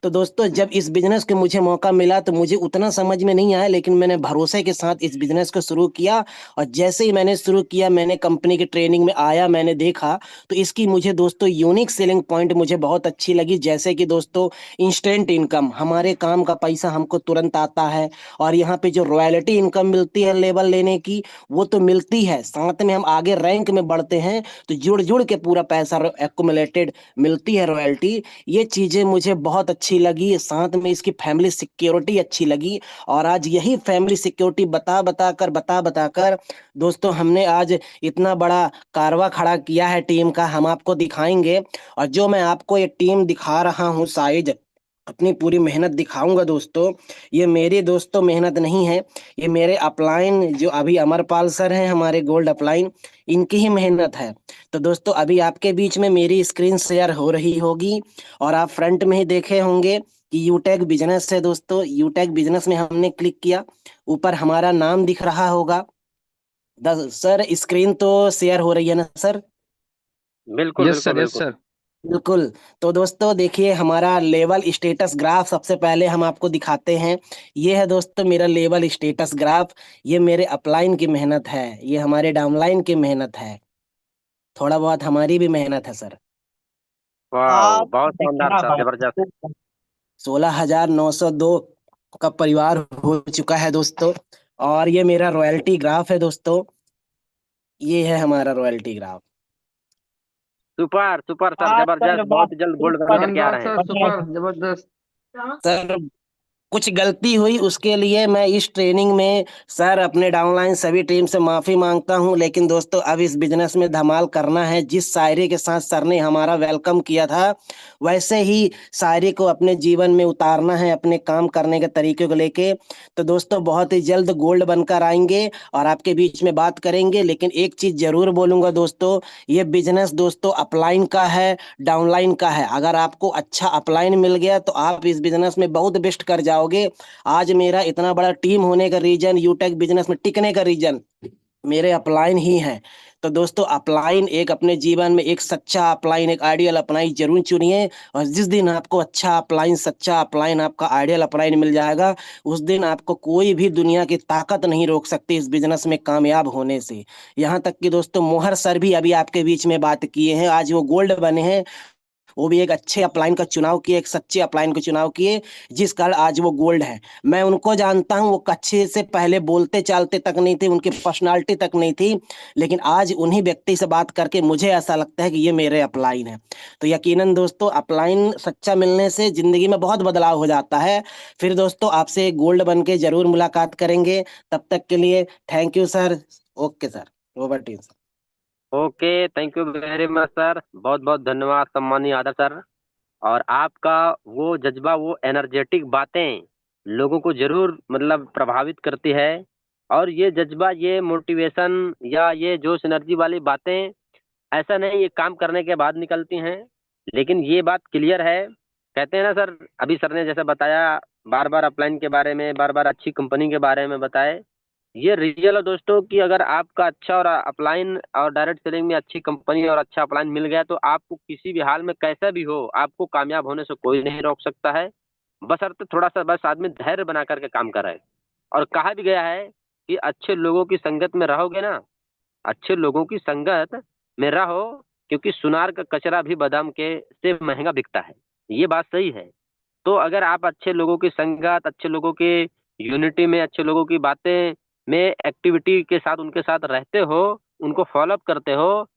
तो दोस्तों जब इस बिजनेस के मुझे मौका मिला तो मुझे उतना समझ में नहीं आया, लेकिन मैंने भरोसे के साथ इस बिजनेस को शुरू किया। और जैसे ही मैंने शुरू किया, मैंने कंपनी की ट्रेनिंग में आया, मैंने देखा तो इसकी मुझे दोस्तों यूनिक सेलिंग पॉइंट मुझे बहुत अच्छी लगी। जैसे कि दोस्तों इंस्टेंट इनकम, हमारे काम का पैसा हमको तुरंत आता है। और यहाँ पे जो रॉयल्टी इनकम मिलती है लेवल लेने की, वो तो मिलती है, साथ में हम आगे रैंक में बढ़ते हैं तो जुड़ जुड़ के पूरा पैसा एक्युमुलेटेड मिलती है रॉयल्टी। ये चीज़ें मुझे बहुत अच्छी लगी, साथ में इसकी फैमिली सिक्योरिटी अच्छी लगी। और आज यही फैमिली सिक्योरिटी बता बता कर दोस्तों हमने आज इतना बड़ा कारवा खड़ा किया है टीम का, हम आपको दिखाएंगे। और जो मैं आपको ये टीम दिखा रहा हूँ, शायद अपनी पूरी मेहनत दिखाऊंगा दोस्तों, ये मेरी दोस्तों मेहनत नहीं है, ये मेरे अपलाइन जो अभी अमरपाल सर हैं हमारे गोल्ड अपलाइन, इनकी ही मेहनत है। तो दोस्तों अभी आपके बीच में मेरी स्क्रीन शेयर हो रही होगी और आप फ्रंट में ही देखे होंगे कि यूटेक बिजनेस है दोस्तों। यूटेक बिजनेस में हमने क्लिक किया, ऊपर हमारा नाम दिख रहा होगा। सर स्क्रीन तो शेयर हो रही है ना सर? बिल्कुल यस बिल्कुल सर, यस बिल्कुल। सर। बिल्कुल। तो दोस्तों देखिए हमारा लेवल स्टेटस ग्राफ सबसे पहले हम आपको दिखाते हैं। ये है दोस्तों मेरा लेवल स्टेटस ग्राफ। ये मेरे अपलाइन की मेहनत है, ये हमारे डाउनलाइन की मेहनत है, थोड़ा बहुत हमारी भी मेहनत है सर। वाह, आप बहुत दिख शानदार रहा सर, जबरदस्त। भाई। 16,902 का परिवार हो चुका है दोस्तों। और ये मेरा रॉयल्टी ग्राफ है दोस्तों, ये है हमारा royalty graph. Super super sir, आप सर जबरदस्त, वाह, बहुत जल्द गोल्ड बन सुपर करके आ शानदार रहे हैं। सर, सुपर जबरदस्त। सर कुछ गलती हुई उसके लिए मैं इस ट्रेनिंग में सर अपने डाउनलाइन सभी टीम से माफी मांगता हूं। लेकिन दोस्तों अब इस बिजनेस में धमाल करना है। जिस शायरी के साथ सर ने हमारा वेलकम किया था वैसे ही शायरी को अपने जीवन में उतारना है, अपने काम करने के तरीके को लेके। तो दोस्तों बहुत ही जल्द गोल्ड बनकर आएंगे और आपके बीच में बात करेंगे। लेकिन एक चीज जरूर बोलूंगा दोस्तों, ये बिजनेस दोस्तों अपलाइन का है, डाउनलाइन का है। अगर आपको अच्छा अपलाइन मिल गया तो आप इस बिजनेस में बहुत बेस्ट कर जाओगे। आज मेरा इतना बड़ा टीम होने का रीजन, यूटेक बिजनेस में टिकने का रीजन मेरे अपलाइन ही हैं। तो दोस्तों अपलाइन एक अपने जीवन में एक सच्चा अपलाइन, एक आइडियल अपलाइन जरूर चुनिए। और जिस दिन आपको अच्छा अपलाइन, सच्चा अपलाइन, आपका आइडियल अपलाइन मिल जाएगा, उस दिन आपको कोई भी दुनिया की ताकत नहीं रोक सकती इस बिजनेस में कामयाब होने से। यहाँ तक कि दोस्तों मोहर सर भी अभी आपके बीच में बात किए हैं, आज वो गोल्ड बने हैं। वो भी एक अच्छे अपलाइन का चुनाव किए, एक सच्चे अपलाइन का चुनाव किए, जिस कारण आज वो गोल्ड है। मैं उनको जानता हूँ, वो कच्चे से पहले बोलते चालते तक नहीं थे, उनकी पर्सनालिटी तक नहीं थी। लेकिन आज उन्हीं व्यक्ति से बात करके मुझे ऐसा लगता है कि ये मेरे अपलाइन है। तो यकीनन दोस्तों अपलाइन सच्चा मिलने से जिंदगी में बहुत बदलाव हो जाता है। फिर दोस्तों आपसे गोल्ड बन के जरूर मुलाकात करेंगे। तब तक के लिए thank you sir. Okay sir, over to you sir. Okay, thank you very much sir, बहुत बहुत धन्यवाद सम्मानीय आदर सर। और आपका वो जज्बा, वो एनर्जेटिक बातें लोगों को जरूर मतलब प्रभावित करती है। और ये जज्बा, ये मोटिवेशन या ये जोश एनर्जी वाली बातें ऐसा नहीं ये काम करने के बाद निकलती हैं, लेकिन ये बात क्लियर है। कहते हैं ना सर, अभी सर ने जैसे बताया, बार बार अपलाइन के बारे में, बार बार अच्छी कंपनी के बारे में बताए। ये रियल है दोस्तों कि अगर आपका अच्छा और अपलाइन और डायरेक्ट सेलिंग में अच्छी कंपनी और अच्छा अपलाइन मिल गया तो आपको किसी भी हाल में कैसा भी हो, आपको कामयाब होने से कोई नहीं रोक सकता है। बशर्ते थोड़ा सा बस आदमी धैर्य बना करके काम करे। और कहा भी गया है कि अच्छे लोगों की संगत में रहोगे ना, अच्छे लोगों की संगत में रहो, क्योंकि सुनार का कचरा भी बादाम के से महंगा बिकता है। ये बात सही है। तो अगर आप अच्छे लोगों की संगत, अच्छे लोगों के यूनिटी में, अच्छे लोगों की बातें में, एक्टिविटी के साथ उनके साथ रहते हो, उनको फॉलोअप करते हो,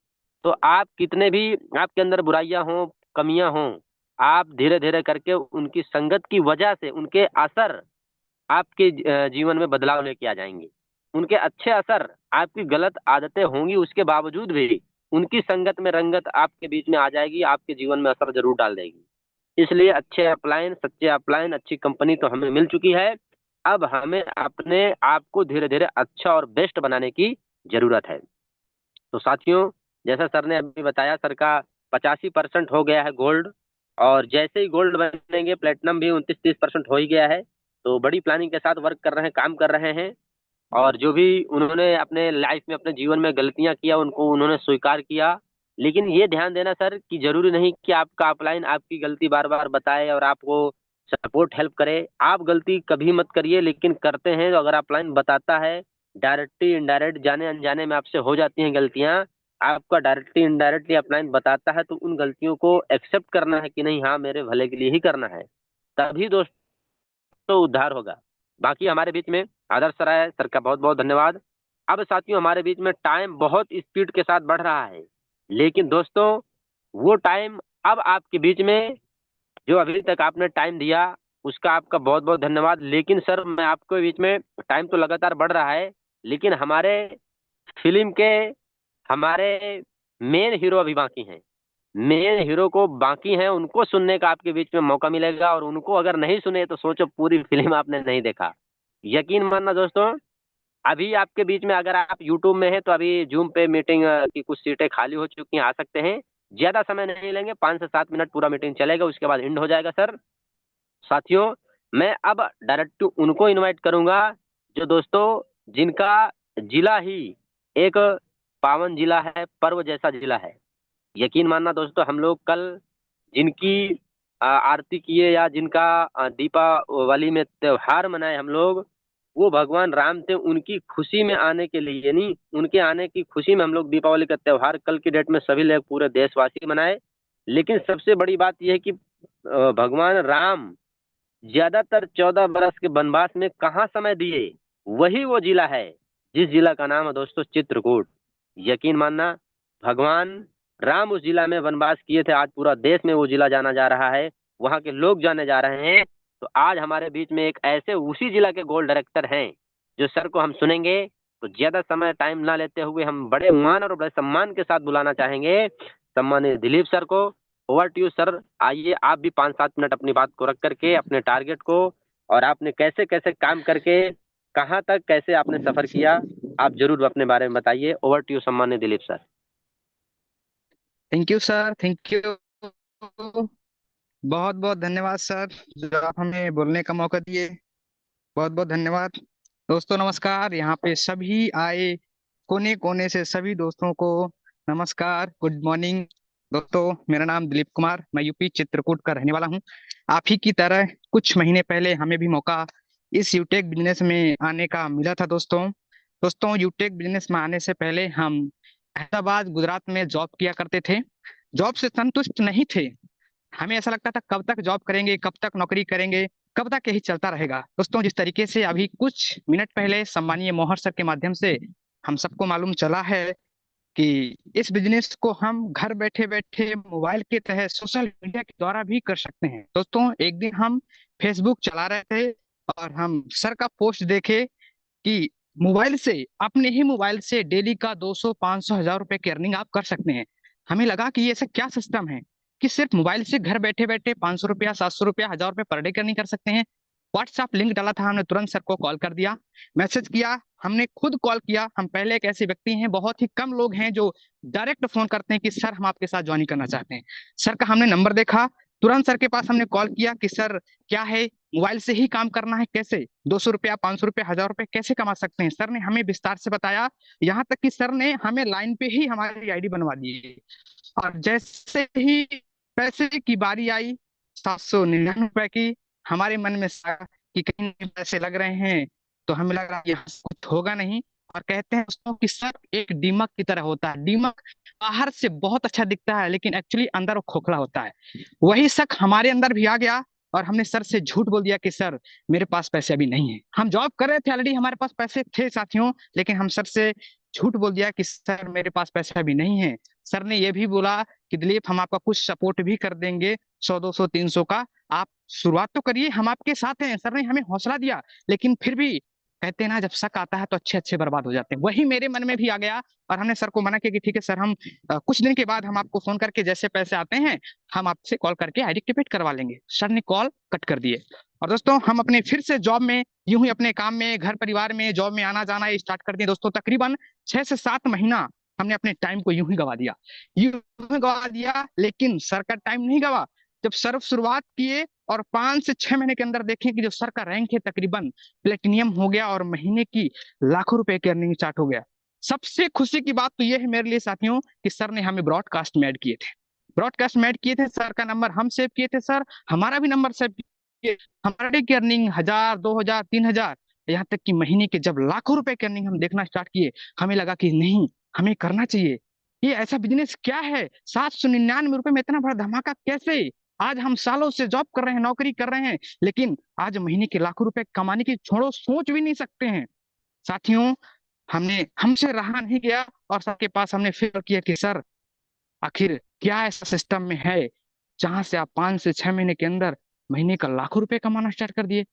तो आप कितने भी आपके अंदर बुराइयां हों, कमियां हों, आप धीरे धीरे करके उनकी संगत की वजह से उनके असर आपके जीवन में बदलाव लेके आ जाएंगे। उनके अच्छे असर, आपकी गलत आदतें होंगी उसके बावजूद भी उनकी संगत में रंगत आपके बीच में आ जाएगी, आपके जीवन में असर जरूर डाल देगी। इसलिए अच्छे अपलाइन, सच्चे अपलाइन, अच्छी कंपनी तो हमें मिल चुकी है। अब हमें अपने आप को धीरे धीरे अच्छा और बेस्ट बनाने की जरूरत है। तो साथियों, जैसा सर ने अभी बताया, सर का 85% हो गया है गोल्ड। और जैसे ही गोल्ड बनेंगे, प्लेटिनम भी 29-30% हो ही गया है। तो बड़ी प्लानिंग के साथ वर्क कर रहे हैं, काम कर रहे हैं। और जो भी उन्होंने अपने लाइफ में, अपने जीवन में गलतियां किया, उनको उन्होंने स्वीकार किया। लेकिन ये ध्यान देना सर कि जरूरी नहीं कि आपका अपलाइन आपकी गलती बार बार बताए और आपको सपोर्ट हेल्प करे। आप गलती कभी मत करिए, लेकिन करते हैं तो अगर अपलाइन बताता है, डायरेक्टली इनडायरेक्ट जाने अनजाने में आपसे हो जाती हैं गलतियां, आपका डायरेक्टली इनडायरेक्टली अपलाइन बताता है, तो उन गलतियों को एक्सेप्ट करना है कि नहीं, हाँ मेरे भले के लिए ही करना है। तभी दोस्तों उद्धार होगा। बाकी हमारे बीच में आदर्श सर आए, सर का बहुत बहुत धन्यवाद। अब साथियों, हमारे बीच में टाइम बहुत स्पीड के साथ बढ़ रहा है, लेकिन दोस्तों वो टाइम अब आपके बीच में, जो अभी तक आपने टाइम दिया उसका आपका बहुत बहुत धन्यवाद। लेकिन सर मैं आपके बीच में, टाइम तो लगातार बढ़ रहा है, लेकिन हमारे फिल्म के हमारे मेन हीरो अभी बाकी हैं। मेन हीरो को बाकी हैं, उनको सुनने का आपके बीच में मौका मिलेगा। और उनको अगर नहीं सुने तो सोचो पूरी फिल्म आपने नहीं देखा। यकीन मानना दोस्तों, अभी आपके बीच में अगर आप यूट्यूब में हैं तो अभी जूम पे मीटिंग की कुछ सीटें खाली हो चुकी हैं, आ सकते हैं। ज्यादा समय नहीं लेंगे, 5 से 7 मिनट पूरा मीटिंग चलेगा, उसके बाद एंड हो जाएगा सर। साथियों मैं अब डायरेक्ट उनको इनवाइट करूंगा जो दोस्तों जिनका जिला ही एक पावन जिला है, पर्व जैसा जिला है। यकीन मानना दोस्तों, हम लोग कल जिनकी आरती किए या जिनका दीपावली में त्योहार मनाए हम लोग, वो भगवान राम थे। उनकी खुशी में आने के लिए, यानी उनके आने की खुशी में हम लोग दीपावली का त्योहार कल की डेट में सभी लोग पूरे देशवासी मनाए। लेकिन सबसे बड़ी बात यह है कि भगवान राम ज्यादातर 14 बरस के वनवास में कहाँ समय दिए, वही वो जिला है जिस जिला का नाम है दोस्तों चित्रकूट। यकीन मानना, भगवान राम उस जिला में वनवास किए थे। आज पूरा देश में वो जिला जाना जा रहा है, वहाँ के लोग जाने जा रहे हैं। तो आज हमारे बीच में एक ऐसे उसी जिला के गोल्ड डायरेक्टर हैं जो सर को हम सुनेंगे। तो ज्यादा समय टाइम ना लेते हुए हम बड़े मान और बड़े सम्मान के साथ बुलाना चाहेंगे सम्मानित दिलीप सर को। Over to you sir. आइए आप भी 5-7 मिनट अपनी बात को रख करके अपने टारगेट को और आपने कैसे कैसे काम करके कहाँ तक कैसे आपने सफर किया, आप जरूर अपने बारे में बताइए। ओवर टू यू सम्मानित Dilip sir. Thank you sir, thank you. बहुत बहुत धन्यवाद सर, जो आप हमें बोलने का मौका दिए। बहुत बहुत धन्यवाद। दोस्तों नमस्कार, यहाँ पे सभी आए कोने कोने से सभी दोस्तों को नमस्कार, गुड मॉर्निंग। दोस्तों मेरा नाम दिलीप कुमार, मैं यूपी चित्रकूट का रहने वाला हूँ। आप ही की तरह कुछ महीने पहले हमें भी मौका इस यूटेक बिजनेस में आने का मिला था। दोस्तों यूटेक बिजनेस में आने से पहले हम अहमदाबाद गुजरात में जॉब किया करते थे। जॉब से संतुष्ट नहीं थे, हमें ऐसा लगता था कब तक जॉब करेंगे, कब तक नौकरी करेंगे, कब तक यही चलता रहेगा। दोस्तों जिस तरीके से अभी कुछ मिनट पहले सम्मानीय मोहर सर के माध्यम से हम सबको मालूम चला है कि इस बिजनेस को हम घर बैठे बैठे मोबाइल के तहत सोशल मीडिया के द्वारा भी कर सकते हैं। दोस्तों एक दिन हम फेसबुक चला रहे थे और हम सर का पोस्ट देखे कि मोबाइल से, अपने ही मोबाइल से डेली का 200, 500, 1000 रुपए की अर्निंग आप कर सकते हैं। हमें लगा कि ये ऐसा क्या सिस्टम है कि सिर्फ मोबाइल से घर बैठे बैठे 500 रुपया, 700 रुपया, 1000 रुपये पर डे की अर्निंग कर सकते हैं। व्हाट्सएप लिंक डाला था, हमने तुरंत सर को कॉल कर दिया, मैसेज किया, हमने खुद कॉल किया। हम पहले एक ऐसे व्यक्ति हैं, बहुत ही कम लोग हैं जो डायरेक्ट फोन करते हैं कि सर हम आपके साथ ज्वाइन करना चाहते हैं। सर का हमने नंबर देखा, तुरंत सर के पास हमने कॉल किया कि सर क्या है, मोबाइल से ही काम करना है, कैसे 200 रुपया, 500 रुपया, 1000 रुपये कैसे कमा सकते हैं। सर ने हमें विस्तार से बताया, यहाँ तक कि सर ने हमें लाइन पे ही हमारी आईडी बनवा दी। और जैसे ही पैसे की बारी आई 799 रुपए की, हमारे मन में कि कहीं पैसे लग रहे हैं, तो हमें लग रहा है यहाँ कुछ होगा नहीं। और कहते हैं दोस्तों कि सर एक दीमक की तरह होता है। दीमक बाहर से बहुत अच्छा दिखता है लेकिन एक्चुअली अंदर वो खोखला होता है। वही शक हमारे अंदर भी आ गया और हमने सर से झूठ बोल दिया कि सर मेरे पास पैसे अभी नहीं है। हम जॉब कर रहे थे, ऑलरेडी हमारे पास पैसे थे साथियों, लेकिन हम सर से झूठ बोल दिया कि सर मेरे पास पैसे अभी नहीं है। सर ने यह भी बोला कि दिलीप हम आपका कुछ सपोर्ट भी कर देंगे, 100, 200, 300 का, आप शुरुआत तो करिए, हम आपके साथ हैं। सर ने हमें हौसला दिया, लेकिन फिर भी कहते हैं ना, जब शक आता है तो अच्छे अच्छे बर्बाद हो जाते हैं। वही मेरे मन में भी आ गया और हमने सर को मना किया कि ठीक है सर, हम कुछ दिन के बाद हम आपको फोन करके जैसे पैसे आते हैं हम आपसे कॉल करके आईडी एक्टिवेट करवा लेंगे। सर ने कॉल कट कर दिए। और दोस्तों हम अपने फिर से जॉब में यूं ही अपने काम में, घर परिवार में, जॉब में आना जाना स्टार्ट कर दिए। दोस्तों तकरीबन 6 से 7 महीना हमने अपने टाइम को यूं ही गवा दिया, लेकिन सर का टाइम नहीं गवा। जब सर शुरुआत किए और 5 से 6 महीने के अंदर देखें कि जो सर का रैंक है तकरीबन प्लेटिनियम हो गया और महीने की लाखों रुपए की अर्निंग स्टार्ट हो गया। सबसे खुशी की बात तो ये है मेरे लिए साथियों कि सर ने हमें ब्रॉडकास्ट में ऐड किए थे। सर का नंबर हम सेव किए थे, सर हमारा भी नंबर सेव किए। हमारे की अर्निंग 1000, 2000, 3000, यहाँ तक कि महीने के जब लाखों रुपए की अर्निंग हम देखना स्टार्ट किए, हमें लगा कि नहीं, हमें करना चाहिए। ये ऐसा बिजनेस क्या है, 799 रुपए में इतना बड़ा धमाका कैसे। आज हम सालों से जॉब कर रहे हैं, नौकरी कर रहे हैं, लेकिन आज महीने के लाखों रुपए कमाने की छोड़ो, सोच भी नहीं सकते हैं। साथियों हमसे रहा नहीं गया और सर के पास हमने फिर किया कि सर आखिर क्या ऐसा सिस्टम में है जहां से आप 5 से 6 महीने के अंदर महीने का लाखों रुपए कमाना स्टार्ट कर दिए।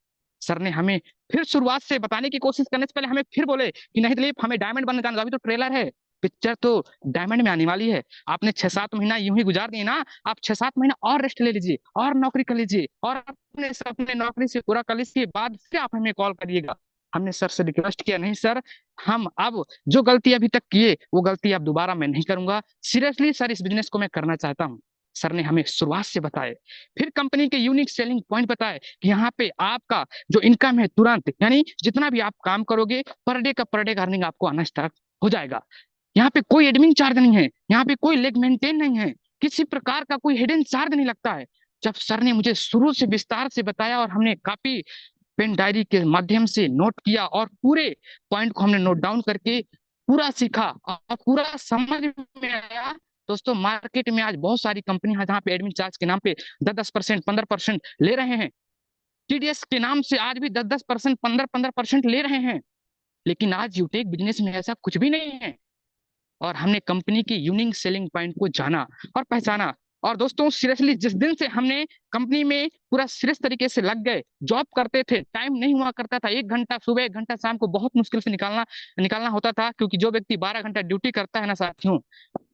सर ने हमें फिर शुरुआत से बताने की कोशिश करने से पहले हमें फिर बोले कि नहीं दिलीप, हमें डायमंड बनना जाना, अभी तो ट्रेलर है, पिक्चर तो डायमंड में आने वाली है। आपने 6-7 महीना यूं ही गुजार दिए ना, आप 6-7 महीना और रेस्ट ले लीजिए और नौकरी कर लीजिए और अपने नौकरी से पूरा कर लीजिए, बाद फिर आप हमें कॉल करिएगा। हमने सर से रिक्वेस्ट किया, नहीं सर, हम अब जो गलती अभी तक किए वो गलती अब दोबारा मैं नहीं करूंगा। सीरियसली सर, इस बिजनेस को मैं करना चाहता हूँ। सर ने हमें शुरुआत से बताए। फिर कंपनी के यूनिक सेलिंग पॉइंट बताए कि यहाँ पे आपका जो इनकम है तुरंत, यानी जितना भी आप काम करोगे पर डे का अर्निंग आपको आना स्टार्ट हो जाएगा। यहाँ पे कोई एडमिन चार्ज नहीं है, यहाँ पे कोई लेग मेंटेन नहीं है, किसी प्रकार का कोई हिडन चार्ज नहीं लगता है। जब सर ने मुझे शुरू से विस्तार से बताया और हमने काफी पेन डायरी के माध्यम से नोट किया और पूरे पॉइंट को हमने नोट डाउन करके पूरा सीखा और पूरा समझ में आया। दोस्तों मार्केट में आज बहुत सारी कंपनी है जहाँ पे एडमिन चार्ज के नाम पे 10-10%, 15% ले रहे हैं। टीडीएस के नाम से आज भी 10-10%, 15-15% ले रहे हैं। लेकिन आज यूटेक बिजनेस में ऐसा कुछ भी नहीं है। और हमने कंपनी की यूनिक सेलिंग पॉइंट को जाना और पहचाना। और दोस्तों सीरियसली जिस दिन से हमने कंपनी में पूरा सीरियस तरीके से लग गए, जॉब करते थे, टाइम नहीं हुआ करता था, 1 घंटा सुबह 1 घंटा शाम को बहुत मुश्किल से निकालना होता था, क्योंकि जो व्यक्ति 12 घंटा ड्यूटी करता है ना साथियों,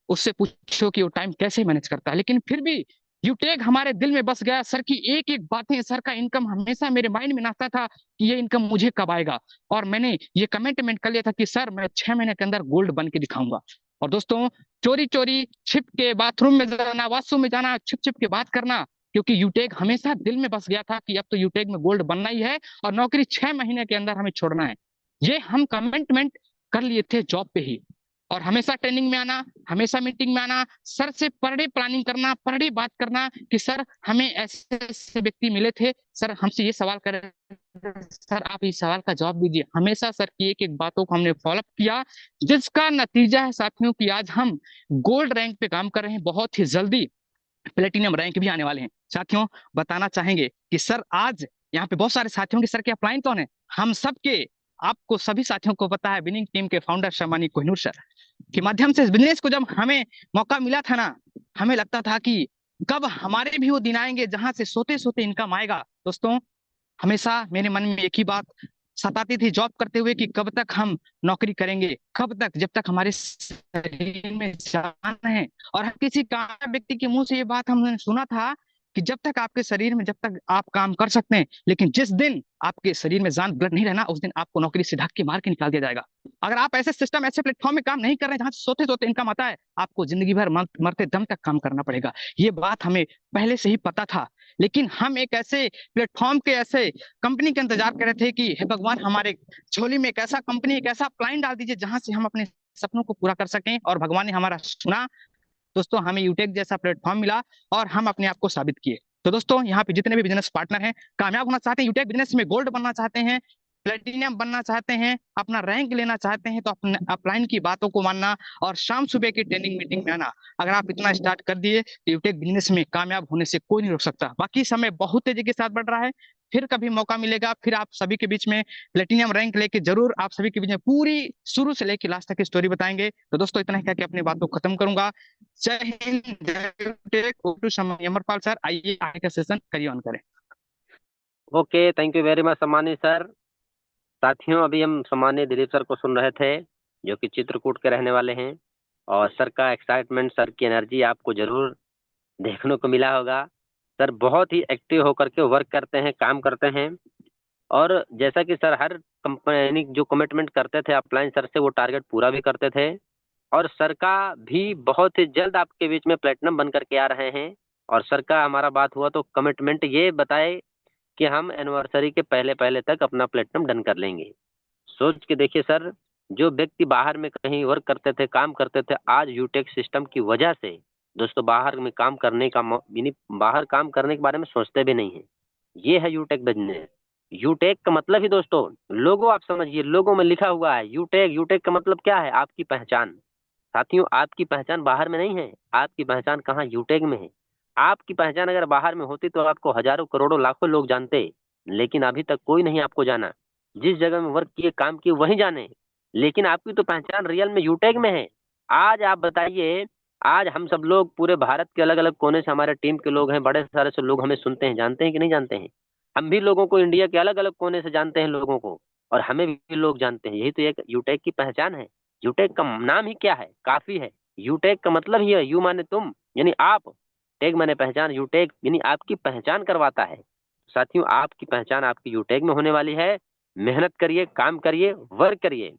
उससे पूछो कि वो टाइम कैसे मैनेज करता है। लेकिन फिर भी यूटेक हमारे दिल में बस गया। सर की एक एक बातें, सर का इनकम हमेशा मेरे माइंड में नाचता था कि ये इनकम मुझे कब आएगा। और मैंने ये कमिटमेंट कर लिया था कि सर मैं 6 महीने के अंदर गोल्ड बन के दिखाऊंगा। और दोस्तों चोरी चोरी छिप के बाथरूम में जाना, वॉशरूम में जाना, छिप छिप के बात करना, क्योंकि यूटेक हमेशा दिल में बस गया था कि अब तो यूटेक में गोल्ड बनना ही है और नौकरी 6 महीने के अंदर हमें छोड़ना है। ये हम कमिटमेंट कर लिए थे जॉब पे ही। और हमेशा ट्रेनिंग में आना, हमेशा मीटिंग में आना, सर से पर डे प्लानिंग करना, पर डे बात करना कि सर हमें ऐसे ऐसे व्यक्ति मिले थे, सर हमसे ये सवाल कर रहे थे, सर आप इस सवाल का जवाब दीजिए। हमेशा सर की एक एक बातों को हमने फॉलोअप किया, जिसका नतीजा है साथियों कि आज हम गोल्ड रैंक पे काम कर रहे हैं। बहुत ही जल्दी प्लेटिनम रैंक भी आने वाले हैं। साथियों बताना चाहेंगे कि सर आज यहाँ पे बहुत सारे साथियों के सर के अपलाइन कौन है, हम सबके, आपको सभी साथियों को पता है, विनिंग टीम के फाउंडर सम्मानित कोहिनूर सर के माध्यम से इस बिजनेस को जब हमें मौका मिला था ना, हमें लगता था कि कब हमारे भी वो दिन आएंगे जहां से सोते सोते इनकम आएगा। दोस्तों हमेशा मेरे मन में एक ही बात सताती थी जॉब करते हुए कि कब तक हम नौकरी करेंगे, कब तक, जब तक हमारे शरीर में जान है। और हर किसी कामयाब व्यक्ति के मुंह से ये बात हमने सुना था कि जब तक आपके शरीर में, जब तक आप काम कर सकते हैं, लेकिन जिस दिन आपके शरीर में जान, ब्लड नहीं रहना, उस दिन आपको नौकरी से धक्के मार के निकाल दिया जाएगा। अगर आप ऐसे सिस्टम, ऐसे प्लेटफॉर्म में काम नहीं कर रहे हैं जहां सोते सोते इनकम आता है, आपको जिंदगी भर मरते दम तक काम करना पड़ेगा। ये बात हमें पहले से ही पता था, लेकिन हम एक ऐसे प्लेटफॉर्म के, ऐसे कंपनी के इंतजार कर रहे थे कि हे भगवान हमारे झोली में एक ऐसा कंपनी, एक ऐसा क्लाइंट डाल दीजिए जहां से हम अपने सपनों को पूरा कर सकें। और भगवान ने हमारा सुना। दोस्तों हमें यूटेक जैसा प्लेटफॉर्म मिला और हम अपने आप को साबित किए। तो दोस्तों यहाँ पे जितने भी बिजनेस पार्टनर हैं, कामयाब होना चाहते हैं, यूटेक बिजनेस में गोल्ड बनना चाहते हैं, प्लेटिनियम बनना चाहते हैं, अपना रैंक लेना चाहते हैं, तो अपने अपलाइन की बातों को मानना और शाम सुबह की ट्रेनिंग मीटिंग में आना। अगर आप इतना स्टार्ट कर दिए तो यूटेक बिजनेस में कामयाब होने से कोई नहीं रोक सकता। बाकी समय बहुत तेजी के साथ बढ़ रहा है, फिर कभी मौका मिलेगा, फिर आप सभी के बीच में प्लेटिनियम रैंक लेके जरूर आप सभी के बीच में पूरी शुरू से लेके लास्ट तक की स्टोरी बताएंगे। तो दोस्तों इतना ही कह के अपनी बात को खत्म करूंगा। जय हिंद, जय यूटेक। ओवर टू अमरपाल सर, आइए आगे का सेशन करिए ऑन करें। Okay, thank you very much सम्मानित सर। साथियों अभी हम सम्मानित दिलीप सर को सुन रहे थे, जो कि चित्रकूट के रहने वाले हैं। और सर का एक्साइटमेंट, सर की एनर्जी आपको जरूर देखने को मिला होगा। सर बहुत ही एक्टिव होकर के वर्क करते हैं, काम करते हैं। और जैसा कि सर हर कंपनी जो कमिटमेंट करते थे अपलाइन सर से, वो टारगेट पूरा भी करते थे। और सर का भी बहुत ही जल्द आपके बीच में प्लेटिनम बन करके आ रहे हैं। और सर का हमारा बात हुआ तो कमिटमेंट ये बताए कि हम एनिवर्सरी के पहले पहले तक अपना प्लेटिनम डन कर लेंगे। सोच के देखिए सर, जो व्यक्ति बाहर में कहीं वर्क करते थे, काम करते थे, आज यूटेक सिस्टम की वजह से दोस्तों बाहर में काम करने का बाहर काम करने के बारे में सोचते भी नहीं है। ये है यूटेक बिजनेस। यूटेक का मतलब ही दोस्तों लोगो, आप समझिए, लोगो में लिखा हुआ है यूटेक। यूटेक का मतलब क्या है? आपकी पहचान। साथियों आपकी पहचान बाहर में नहीं है, आपकी पहचान कहाँ? यूटेक में है। आपकी पहचान अगर बाहर में होती तो आपको हजारों करोड़ों लाखों लोग जानते, लेकिन अभी तक कोई नहीं आपको जाना। जिस जगह में वर्क किए, काम किए, वहीं जाने, लेकिन आपकी तो पहचान रियल में यूटेक में है। आज आप बताइए, आज हम सब लोग पूरे भारत के अलग अलग कोने से, हमारे टीम के लोग हैं, बड़े सारे से लोग हमें सुनते हैं, जानते हैं कि नहीं जानते हैं? हम भी लोगों को इंडिया के अलग अलग कोने से जानते हैं लोगों को, और हमें भी लोग जानते हैं। यही तो एक यूटेक की पहचान है। यूटेक का नाम ही क्या है? काफी है। यूटेक का मतलब ही है, यू माने तुम, यानी आप, टेक माने पहचान, यूटेक यानी आपकी पहचान करवाता है। साथियों आपकी पहचान आपकी यूटेक में होने वाली है। मेहनत करिए, काम करिए, वर्क करिए।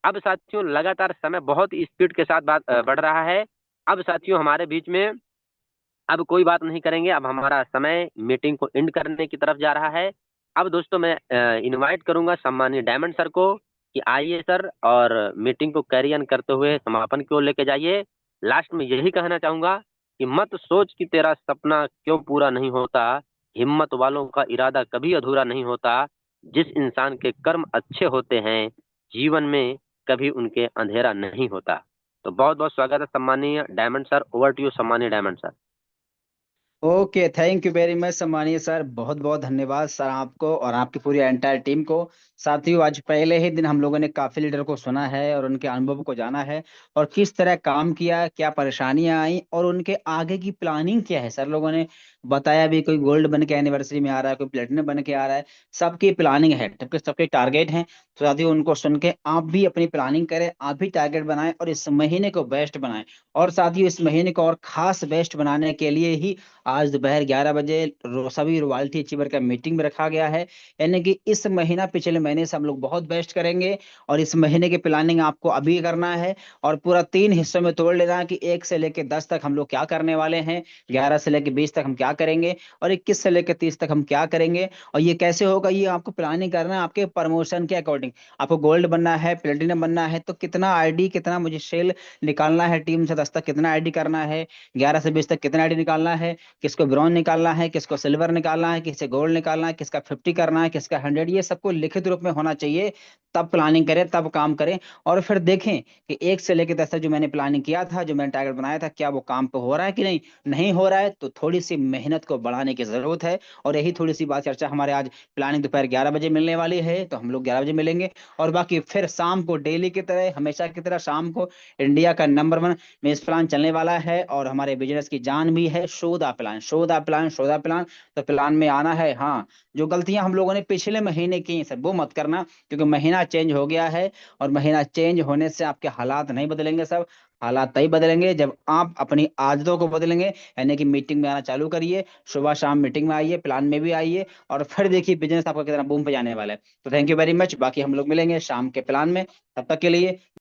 अब साथियों लगातार समय बहुत स्पीड के साथ बढ़ रहा है। अब साथियों हमारे बीच में अब कोई बात नहीं करेंगे, अब हमारा समय मीटिंग को एंड करने की तरफ जा रहा है। अब दोस्तों मैं इनवाइट करूंगा सम्मानीय डायमंड सर को कि आइए सर और मीटिंग को कैरी ऑन करते हुए समापन की ओर लेके जाइए। लास्ट में यही कहना चाहूंगा कि मत सोच कि तेरा सपना क्यों पूरा नहीं होता, हिम्मत वालों का इरादा कभी अधूरा नहीं होता, जिस इंसान के कर्म अच्छे होते हैं जीवन में कभी उनके अंधेरा नहीं होता। तो बहुत बहुत स्वागत है सम्मानीय Diamond sir, over to you सम्मानीय Diamond sir. Okay, thank you very much सम्मानीय सर, बहुत बहुत धन्यवाद सर आपको और आपकी पूरी एंटायर टीम को। साथियों, आज पहले ही दिन हम लोगों ने काफी लीडर को सुना है और उनके अनुभव को जाना है और किस तरह काम किया, क्या परेशानियां आई और उनके आगे की प्लानिंग क्या है। सर लोगों ने बताया भी, कोई गोल्ड बन के एनिवर्सरी में आ रहा है, कोई प्लेटिनम बन के आ रहा है, सबकी प्लानिंग है, सबके टारगेट हैं। तो साथियों, उनको सुन के आप भी अपनी प्लानिंग करें, आप भी टारगेट बनाएं और इस महीने को बेस्ट बनाएं। और साथियों, इस महीने को और खास बेस्ट बनाने के लिए ही आज दोपहर 11 बजे सभी रॉयल्टी अचीवर का मीटिंग में रखा गया है। यानी कि इस महीना पिछले महीने से हम लोग बहुत बेस्ट करेंगे और इस महीने की प्लानिंग आपको अभी करना है और पूरा 3 हिस्सों में तोड़ लेना है कि 1 से लेकर 10 तक हम लोग क्या करने वाले हैं, 11 से लेकर 20 तक हम क्या करेंगे और 21 से लेकर 30 तक हम क्या करेंगे। और ये कैसे होगा, ये आपको प्लानिंग करना है आपके प्रमोशन के अकॉर्डिंग। आपको गोल्ड बनना है, प्लेटिनम बनना है, तो कितना आईडी, कितना मुझे सेल निकालना है, टीम से 10 तक कितना आईडी करना है, 11 से 20 तक कितना आईडी निकालना है, किसको ब्रॉन्ज निकालना है, किसको सिल्वर निकालना है, किसे गोल्ड निकालना है, किसका 50 करना है, किसका 100, ये सबको लिखित रूप में होना चाहिए। तब प्लानिंग करें, तब काम करें और फिर देखें कि 1 से लेकर 10 तक जो मैंने प्लानिंग किया था, जो मैंने टारगेट बनाया था, क्या वो काम पे हो रहा है कि नहीं। नहीं हो रहा है तो थोड़ी सी मेहनत को बढ़ाने की जरूरत है। और यही थोड़ी सी बात चर्चा हमारे आज प्लानिंग दोपहर 11 बजे मिलने वाली है, तो हम लोग 11 बजे मिलेंगे। और बाकी फिर शाम को डेली की तरह, हमेशा की तरह शाम को इंडिया का नंबर 1 मेज प्लान चलने वाला है और हमारे बिजनेस की जान भी है, show the plan, show the plan, show the plan. तो प्लान में आना है। हाँ, जो गलतियां हम लोगों ने पिछले महीने की सर वो मत करना, क्योंकि महीना चेंज हो गया है और महीना चेंज होने से आपके हालात नहीं बदलेंगे। सब हालात तभी बदलेंगे जब आप अपनी आदतों को बदलेंगे। यानी कि मीटिंग में आना चालू करिए, सुबह शाम मीटिंग में आइए, प्लान में भी आइए और फिर देखिए बिजनेस आपका कितना बूम पे जाने वाला है। तो थैंक यू वेरी मच, बाकी हम लोग मिलेंगे शाम के प्लान में। तब तक के लिए